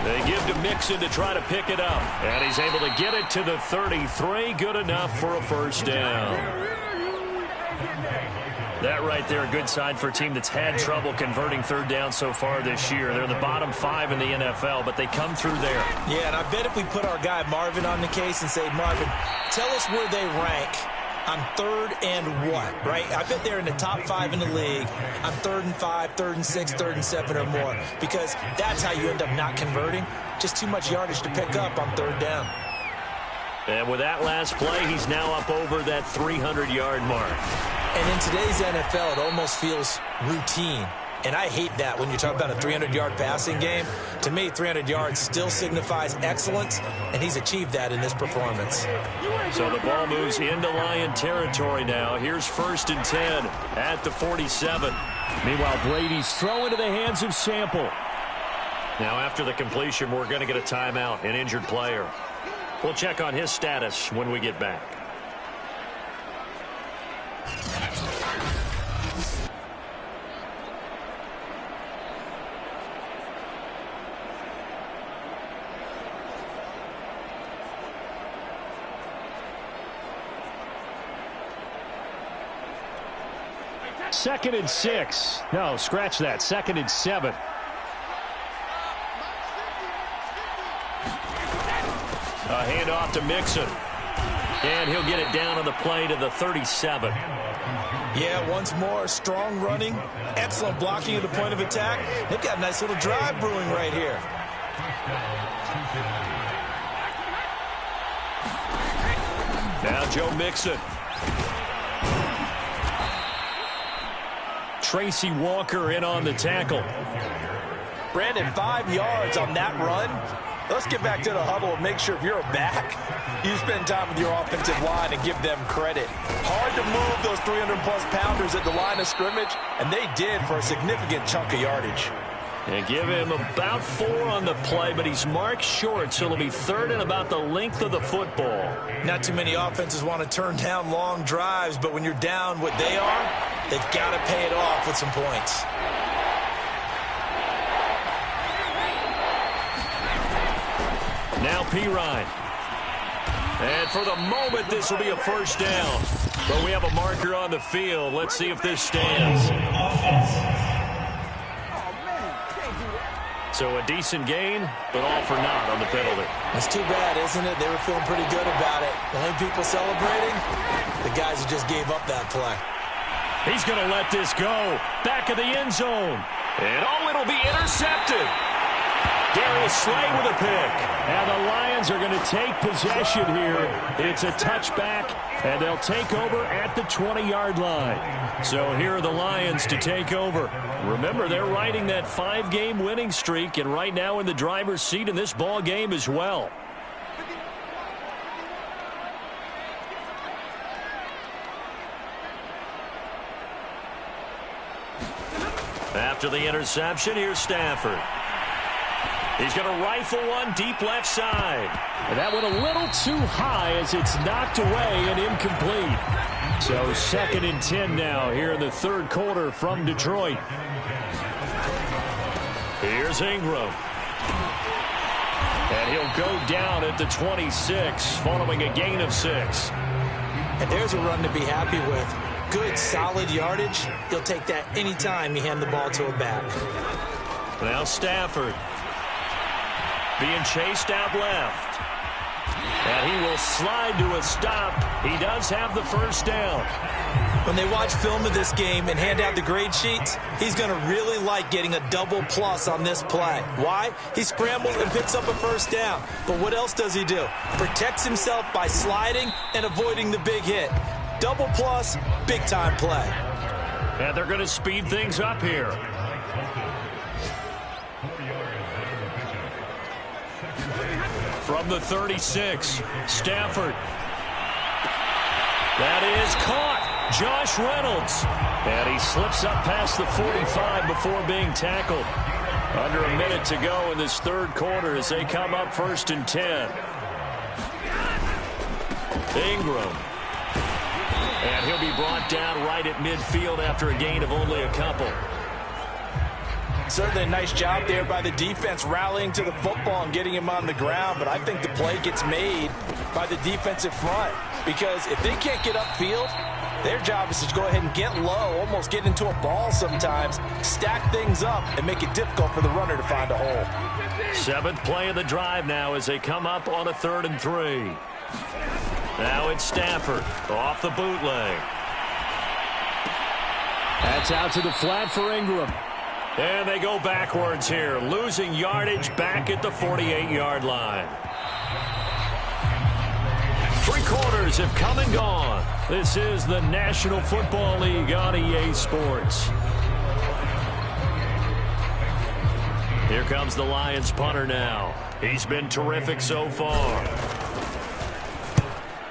They give to Mixon to try to pick it up. And he's able to get it to the 33. Good enough for a first down. That right there, a good sign for a team that's had trouble converting 3rd down so far this year. They're in the bottom 5 in the NFL, but they come through there. Yeah, and I bet if we put our guy Marvin on the case and say, Marvin, tell us where they rank on 3rd and what, right? I bet they're in the top 5 in the league on 3rd and 5, 3rd and 6, 3rd and 7 or more, because that's how you end up not converting. Just too much yardage to pick up on 3rd down. And with that last play, he's now up over that 300-yard mark. And in today's NFL, it almost feels routine. And I hate that when you talk about a 300-yard passing game. To me, 300 yards still signifies excellence, and he's achieved that in this performance. So the ball moves into Lion territory now. Here's 1st and 10 at the 47. Meanwhile, Brady's throw into the hands of Sample. Now, after the completion, we're going to get a timeout, an injured player. We'll check on his status when we get back. Second and 6. No, scratch that. 2nd and 7. A handoff to Mixon. And he'll get it down on the play to the 37. Yeah, once more, strong running, excellent blocking at the point of attack. They've got a nice little drive brewing right here. Now Joe Mixon. Tracy Walker in on the tackle. Brandon, 5 yards on that run. Let's get back to the huddle and make sure if you're back, you spend time with your offensive line and give them credit. Hard to move those 300-plus pounders at the line of scrimmage, and they did for a significant chunk of yardage. And give him about 4 on the play, but he's marked short, so it'll be 3rd and about the length of the football. Not too many offenses want to turn down long drives, but when you're down what they are, they've got to pay it off with some points. Now Pirine. And for the moment, this will be a first down. But we have a marker on the field. Let's see if this stands. So a decent gain, but all for naught on the penalty. That's too bad, isn't it? They were feeling pretty good about it. The only people celebrating, the guys who just gave up that play. He's going to let this go. Back of the end zone. And it'll be intercepted. Darius Slay with a pick. And the Lions are going to take possession here. It's a touchback, and they'll take over at the 20-yard line. So here are the Lions to take over. Remember, they're riding that 5-game winning streak, and right now in the driver's seat in this ball game as well. After the interception, here's Stafford. He's going to rifle one deep left side. And that went a little too high as it's knocked away and incomplete. So 2nd and 10 now here in the third quarter from Detroit. Here's Ingram. And he'll go down at the 26 following a gain of 6. And there's a run to be happy with. Good, solid yardage. He'll take that anytime you hand the ball to a back. Now Stafford. Being chased out left. And he will slide to a stop. He does have the first down. When they watch film of this game and hand out the grade sheets, he's going to really like getting a double plus on this play. Why? He scrambles and picks up a first down. But what else does he do? Protects himself by sliding and avoiding the big hit. Double plus, big-time play. And they're going to speed things up here. From the 36, Stafford. That is caught. Josh Reynolds. And he slips up past the 45 before being tackled. Under a minute to go in this third quarter as they come up 1st and 10. Ingram. And he'll be brought down right at midfield after a gain of only a couple. Certainly a nice job there by the defense rallying to the football and getting him on the ground, but I think the play gets made by the defensive front because if they can't get upfield, their job is to go ahead and get low, almost get into a ball sometimes, stack things up, and make it difficult for the runner to find a hole. 7th play of the drive now as they come up on a 3rd and 3. Now it's Stafford off the bootleg. That's out to the flat for Ingram. And they go backwards here, losing yardage back at the 48-yard line. 3 quarters have come and gone. This is the National Football League on EA Sports. Here comes the Lions punter now. He's been terrific so far.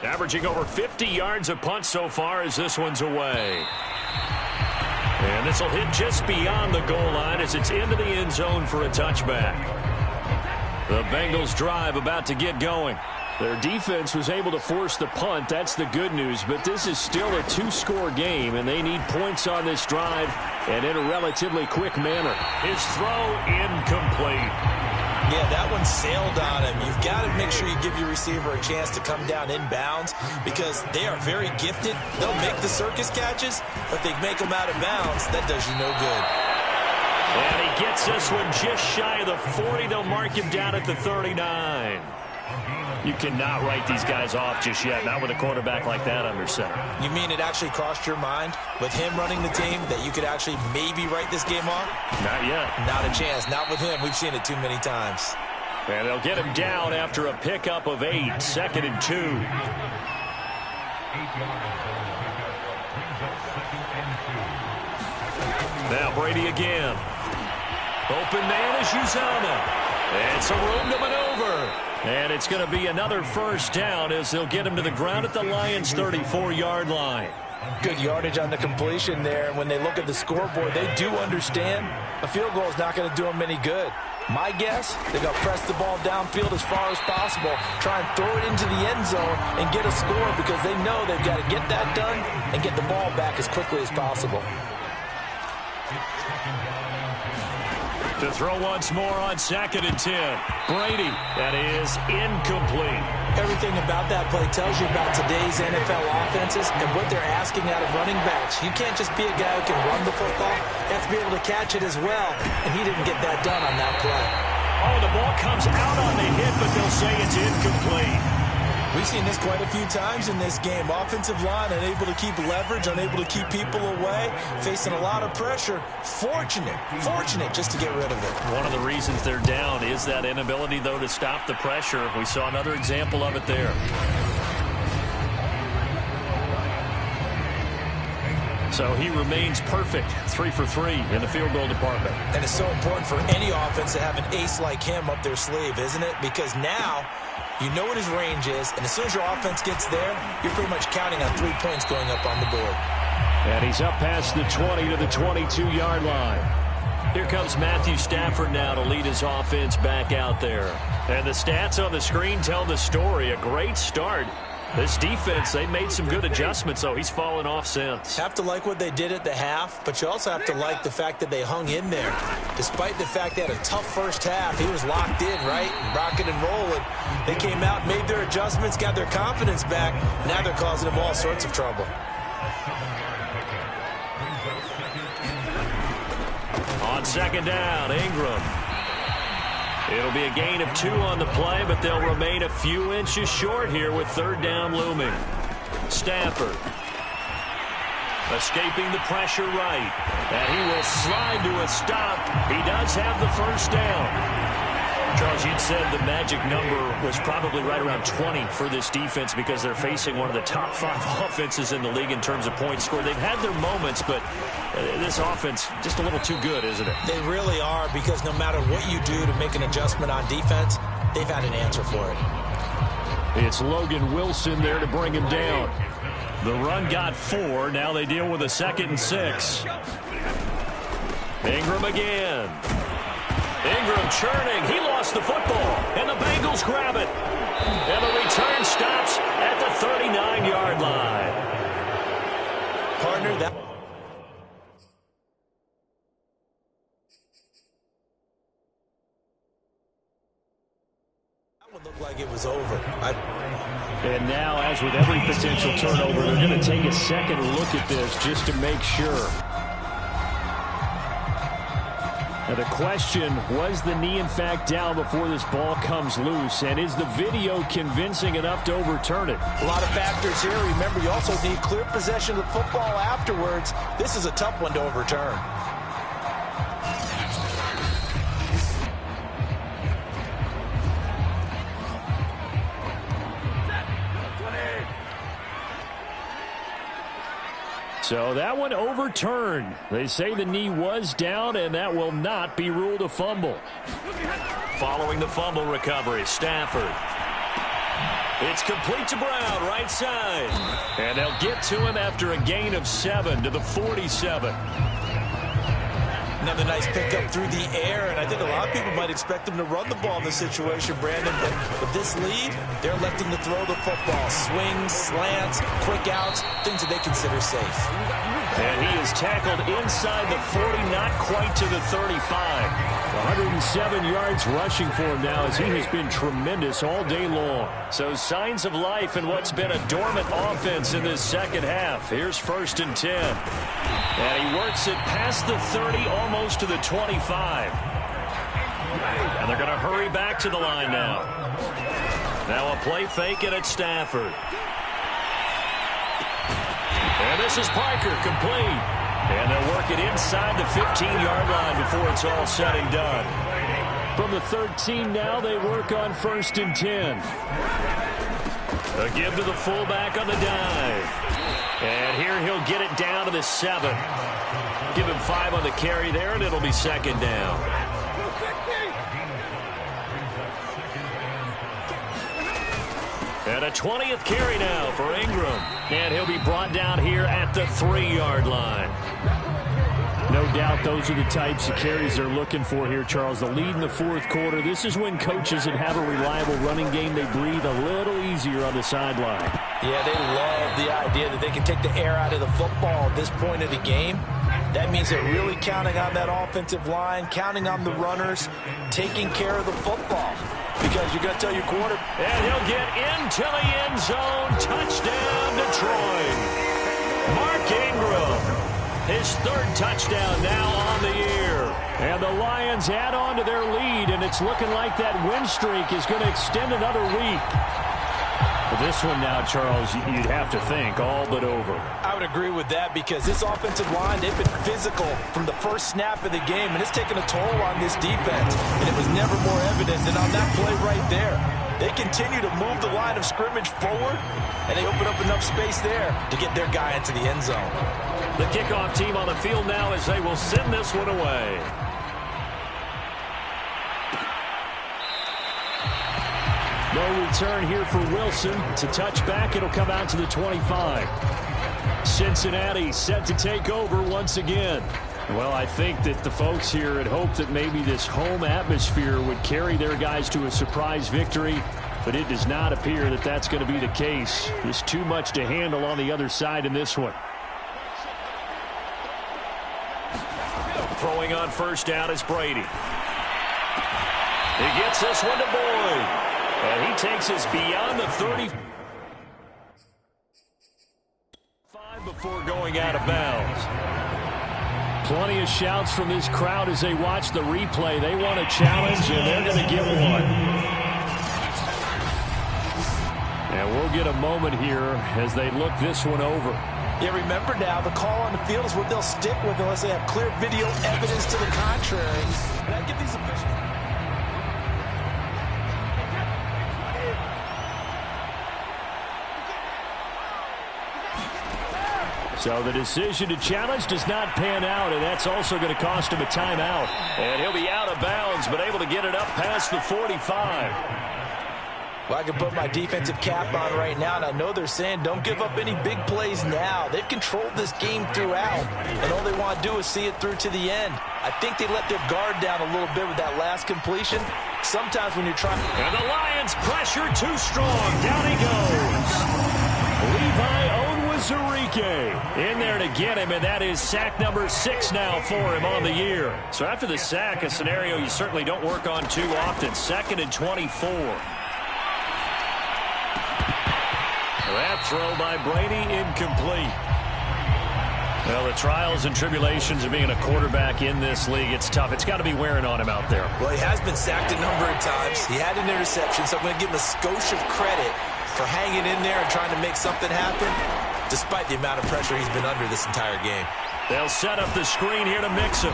Averaging over 50 yards a punt so far as this one's away. And this will hit just beyond the goal line as it's into the end zone for a touchback. The Bengals drive about to get going. Their defense was able to force the punt. That's the good news. But this is still a 2-score game, and they need points on this drive and in a relatively quick manner. His throw incomplete. Yeah, that one sailed on him. You've got to make sure you give your receiver a chance to come down inbounds because they are very gifted. They'll make the circus catches, but they make them out of bounds. That does you no good. And he gets this one just shy of the 40. They'll mark him down at the 39. You cannot write these guys off just yet, not with a quarterback like that under center. You mean it actually crossed your mind with him running the team that you could actually maybe write this game off? Not yet. Not a chance. Not with him. We've seen it too many times. And they'll get him down after a pickup of 8, 2nd and 2. Now Brady again. Open man is Uzama. It's a room to maneuver. And it's going to be another first down as they'll get him to the ground at the Lions' 34-yard line. Good yardage on the completion there. And when they look at the scoreboard, they do understand a field goal is not going to do them any good. My guess, they're going to press the ball downfield as far as possible, try and throw it into the end zone and get a score because they know they've got to get that done and get the ball back as quickly as possible. To throw once more on 2nd and 10. Brady, that is incomplete. Everything about that play tells you about today's NFL offenses and what they're asking out of running backs. You can't just be a guy who can run the football. You have to be able to catch it as well, and he didn't get that done on that play. Oh, the ball comes out on the hit, but they'll say it's incomplete. We've seen this quite a few times in this game. Offensive line unable to keep leverage, unable to keep people away, facing a lot of pressure. Fortunate just to get rid of it. One of the reasons they're down is that inability, though, to stop the pressure. We saw another example of it there. So he remains perfect, 3 for 3 in the field goal department. And it's so important for any offense to have an ace like him up their sleeve, isn't it? Because now you know what his range is, and as soon as your offense gets there, you're pretty much counting on 3 points going up on the board. And he's up past the 20 to the 22-yard line. Here comes Matthew Stafford now to lead his offense back out there. And the stats on the screen tell the story. A great start. This defense, they made some good adjustments, so he's fallen off since. Have to like what they did at the half, but you also have to like the fact that they hung in there. Despite the fact they had a tough first half, he was locked in, right? Rocking and rolling. They came out, made their adjustments, got their confidence back. Now they're causing him all sorts of trouble. On 2nd down, Ingram. It'll be a gain of 2 on the play, but they'll remain a few inches short here with 3rd down looming. Stafford escaping the pressure right. And he will slide to a stop. He does have the 1st down. Charles, you'd said the magic number was probably right around 20 for this defense because they're facing one of the top 5 offenses in the league in terms of points scored. They've had their moments, but this offense just a little too good, isn't it? They really are, because no matter what you do to make an adjustment on defense, they've had an answer for it. It's Logan Wilson there to bring him down. The run got 4. Now they deal with a 2nd and 6. Ingram again. Ingram churning. He lost the football, and the Bengals grab it. And the return stops at the 39-yard line. Partner, that would look like it was over. And now, as with every potential turnover, they're going to take a second look at this just to make sure. Now the question, was the knee in fact down before this ball comes loose? And is the video convincing enough to overturn it? A lot of factors here. Remember, you also need clear possession of the football afterwards. This is a tough one to overturn. So that one overturned. They say the knee was down, and that will not be ruled a fumble. Following the fumble recovery, Stafford. It's complete to Brown, right side. And they'll get to him after a gain of 7 to the 47. Another nice pickup through the air, and I think a lot of people might expect them to run the ball in this situation, Brandon. But with this lead, they're electing to throw the football. Swings, slants, quick outs, things that they consider safe. And he is tackled inside the 40, not quite to the 35. 107 yards rushing for him now, as he has been tremendous all day long. So signs of life in what's been a dormant offense in this second half. Here's 1st and 10. And he works it past the 30, almost to the 25. And they're going to hurry back to the line now. Now a play fake, and it's Stafford. And this is Parker, complete. And they'll work it inside the 15-yard line before it's all said and done. From the 13 now, they work on 1st and 10. A give to the fullback on the dive. And here he'll get it down to the 7. Give him 5 on the carry there, and it'll be 2nd down. And a 20th carry now for Ingram. And he'll be brought down here at the 3-yard line. No doubt those are the types of carries they're looking for here, Charles. The lead in the 4th quarter. This is when coaches that have a reliable running game, they breathe a little easier on the sideline. Yeah, they love the idea that they can take the air out of the football at this point of the game. That means they're really counting on that offensive line, counting on the runners, taking care of the football. Because you're going to tell your quarter. And he'll get into the end zone. Touchdown, Detroit. Mark Ingram, his third touchdown now on the year. And the Lions add on to their lead, and it's looking like that win streak is going to extend another week. But this one now, Charles, you'd have to think all but over. I would agree with that because this offensive line, they've been physical from the first snap of the game, and it's taken a toll on this defense. And it was never more evident than on that play right there. They continue to move the line of scrimmage forward, and they open up enough space there to get their guy into the end zone. The kickoff team on the field now as they will send this one away. No return here for Wilson. It's a touchback. It'll come out to the 25. Cincinnati set to take over once again. Well, I think that the folks here had hoped that maybe this home atmosphere would carry their guys to a surprise victory, but it does not appear that that's going to be the case. There's too much to handle on the other side in this one. Throwing on first down is Brady. He gets this one to Boyd. And he takes us beyond the 35 before going out of bounds. Plenty of shouts from this crowd as they watch the replay. They want a challenge, and they're going to get one. And we'll get a moment here as they look this one over. Yeah, remember now, the call on the field is what they'll stick with unless they have clear video evidence to the contrary. And I give these officials. So the decision to challenge does not pan out, and that's also going to cost him a timeout. And he'll be out of bounds, but able to get it up past the 45. Well, I can put my defensive cap on right now, and I know they're saying don't give up any big plays now. They've controlled this game throughout, and all they want to do is see it through to the end. I think they let their guard down a little bit with that last completion. Sometimes when you're trying... And the Lions pressure too strong. Down he goes. Levi Onwuzurike in there to get him, and that is sack number 6 now for him on the year. So after the sack, a scenario you certainly don't work on too often. 2nd and 24. That throw by Brady incomplete. Well, the trials and tribulations of being a quarterback in this league, it's tough. It's got to be wearing on him out there. Well, he has been sacked a number of times. He had an interception, so I'm going to give him a skosh of credit for hanging in there and trying to make something happen, despite the amount of pressure he's been under this entire game. They'll set up the screen here to Mixon.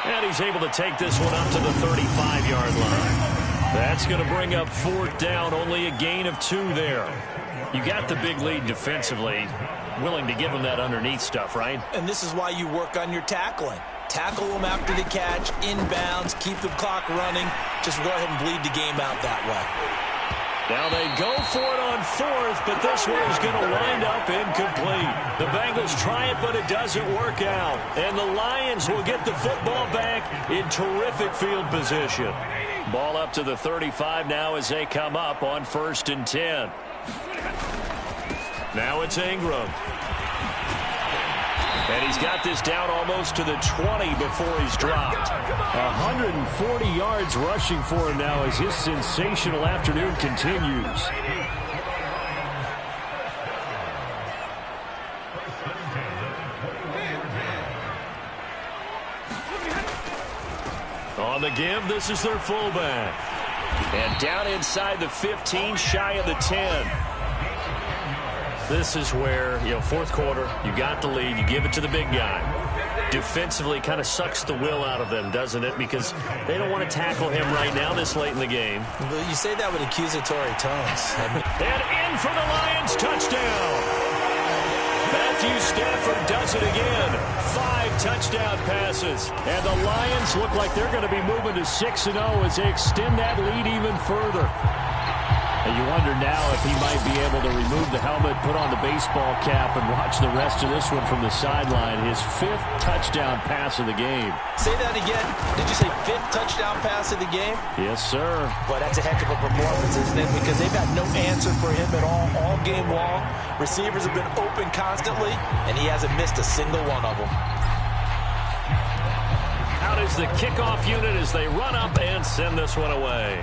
And he's able to take this one up to the 35-yard line. That's going to bring up 4th down, only a gain of 2 there. You got the big lead defensively, willing to give them that underneath stuff, right? And this is why you work on your tackling. Tackle them after the catch, inbounds, keep the clock running. Just go ahead and bleed the game out that way. Now they go for it on 4th, but this one is going to wind up incomplete. The Bengals try it, but it doesn't work out. And the Lions will get the football back in terrific field position. Ball up to the 35 now as they come up on 1st and 10. Now it's Ingram. And he's got this down almost to the 20 before he's dropped. 140 yards rushing for him now as his sensational afternoon continues. On the give, this is their fullback. And down inside the 15, shy of the 10. This is where, 4th quarter, you got the lead, you give it to the big guy. Defensively kind of sucks the will out of them, doesn't it? Because they don't want to tackle him right now this late in the game. Well, you say that with accusatory tones. And in for the Lions, touchdown. Matthew Stafford does it again. 5 touchdown passes. And the Lions look like they're going to be moving to 6-0 as they extend that lead even further. And you wonder now if he might be able to remove the helmet, put on the baseball cap, and watch the rest of this one from the sideline. His 5th touchdown pass of the game. Say that again. Did you say 5th touchdown pass of the game? Yes, sir. Boy, that's a heck of a performance, isn't it? Because they've had no answer for him at all game long. Receivers have been open constantly, and he hasn't missed a single one of them. is the kickoff unit as they run up and send this one away.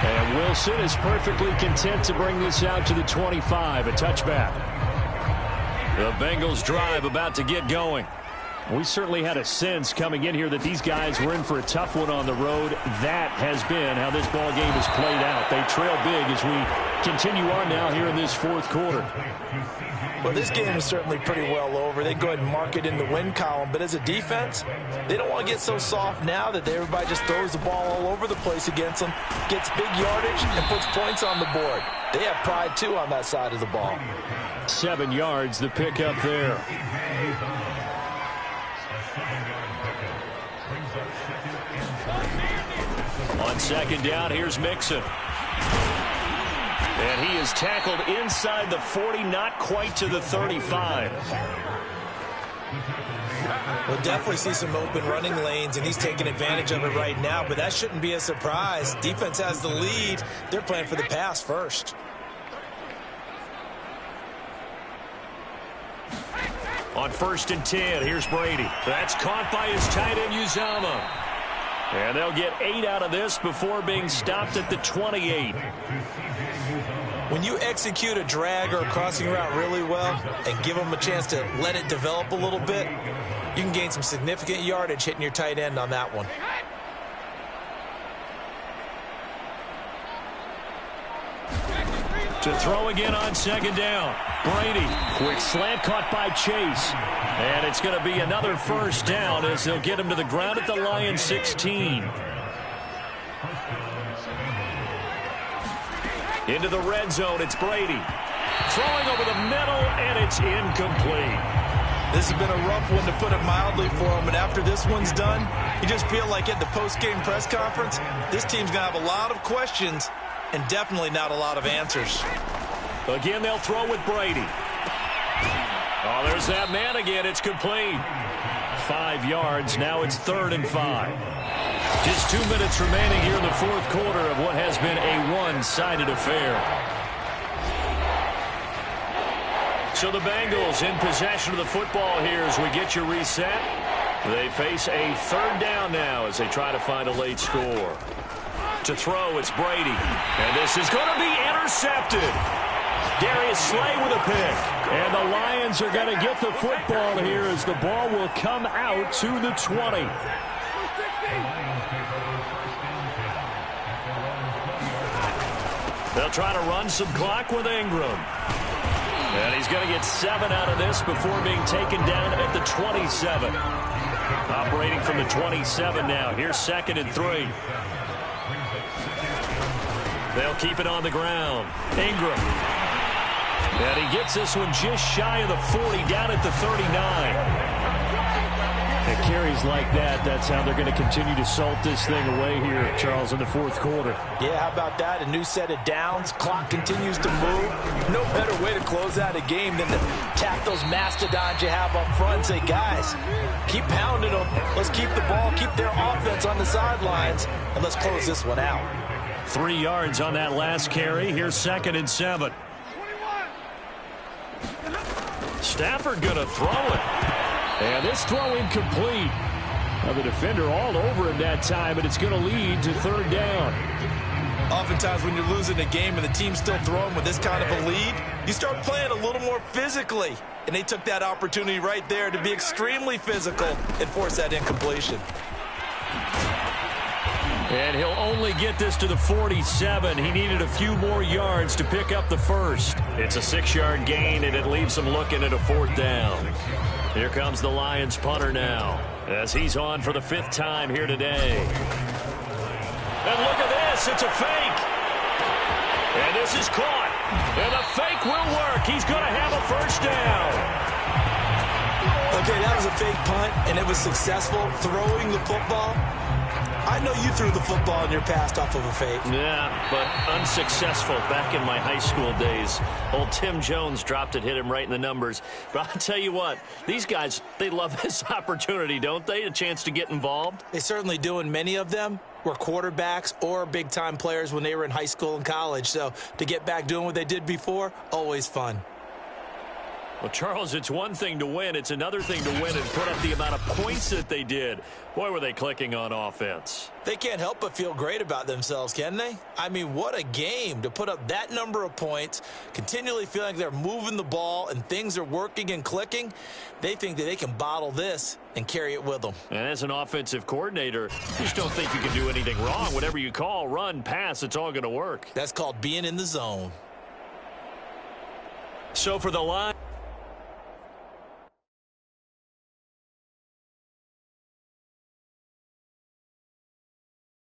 And Wilson is perfectly content to bring this out to the 25, a touchback. The Bengals drive about to get going. We certainly had a sense coming in here that these guys were in for a tough one on the road. That has been how this ball game has played out. They trail big as we continue on now here in this fourth quarter. Well, this game is certainly pretty well over. They go ahead and mark it in the win column. But as a defense, they don't want to get so soft now that everybody just throws the ball all over the place against them, gets big yardage, and puts points on the board. They have pride, too, on that side of the ball. 7 yards, the pickup there. On second down, here's Mixon. And he is tackled inside the 40, not quite to the 35. We'll definitely see some open running lanes, and he's taking advantage of it right now, but that shouldn't be a surprise. Defense has the lead. They're playing for the pass first. On 1st and 10, here's Brady. That's caught by his tight end, Uzama. And they'll get 8 out of this before being stopped at the 28. When you execute a drag or a crossing route really well and give them a chance to let it develop a little bit, you can gain some significant yardage hitting your tight end on that one. To throw again on second down. Brady, Quick slant caught by Chase. and it's going to be another first down as they'll get him to the ground at the Lions 16. Into the red zone, it's Brady. Throwing over the middle, and it's incomplete. This has been a rough one, to put it mildly, for him, but after this one's done, you just feel like at the post-game press conference, this team's going to have a lot of questions and definitely not a lot of answers. Again, they'll throw with Brady. Oh, there's that man again. It's complete. 5 yards. Now it's 3rd and 5. Just 2 minutes remaining here in the fourth quarter of what has been a one-sided affair. So the Bengals in possession of the football here as we get you reset. They face a 3rd down now as they try to find a late score. To throw, it's Brady. And this is going to be intercepted. Darius Slay with a pick. And the Lions are going to get the football here as the ball will come out to the 20. They'll try to run some clock with Ingram. And he's going to get 7 out of this before being taken down at the 27. Operating from the 27 now. Here's 2nd and 3. They'll keep it on the ground. Ingram. And he gets this one just shy of the 40, down at the 39. And carries like that, that's how they're going to continue to salt this thing away here, Charles, in the fourth quarter. Yeah, how about that? A new set of downs. Clock continues to move. No better way to close out a game than to tap those mastodons you have up front and say, guys, keep pounding them. Let's keep the ball, keep their offense on the sidelines, and let's close this one out. 3 yards on that last carry. Here's 2nd and 7. Stafford going to throw it. And this throw incomplete. Now the defender all over him that time, and it's going to lead to 3rd down. Oftentimes when you're losing a game and the team's still throwing with this kind of a lead, you start playing a little more physically. And they took that opportunity right there to be extremely physical and force that incompletion. And he'll only get this to the 47. He needed a few more yards to pick up the first. It's a 6-yard gain, and it leaves him looking at a 4th down. Here comes the Lions punter now as he's on for the 5th time here today. And look at this. It's a fake. And this is caught. And the fake will work. He's going to have a first down. Okay, that was a fake punt, and it was successful throwing the football. I know you threw the football in your past off of a fake. Yeah, but unsuccessful back in my high school days. Old Tim Jones dropped it, hit him right in the numbers. But I'll tell you what, these guys, they love this opportunity, don't they? A chance to get involved. They certainly do, and many of them were quarterbacks or big-time players when they were in high school and college. So to get back doing what they did before, always fun. Well, Charles, it's one thing to win. It's another thing to win and put up the amount of points that they did. Boy, were they clicking on offense. They can't help but feel great about themselves, can they? I mean, what a game to put up that number of points, continually feeling like they're moving the ball and things are working and clicking. They think that they can bottle this and carry it with them. And as an offensive coordinator, you just don't think you can do anything wrong. Whatever you call, run, pass, it's all going to work. That's called being in the zone. So for the line.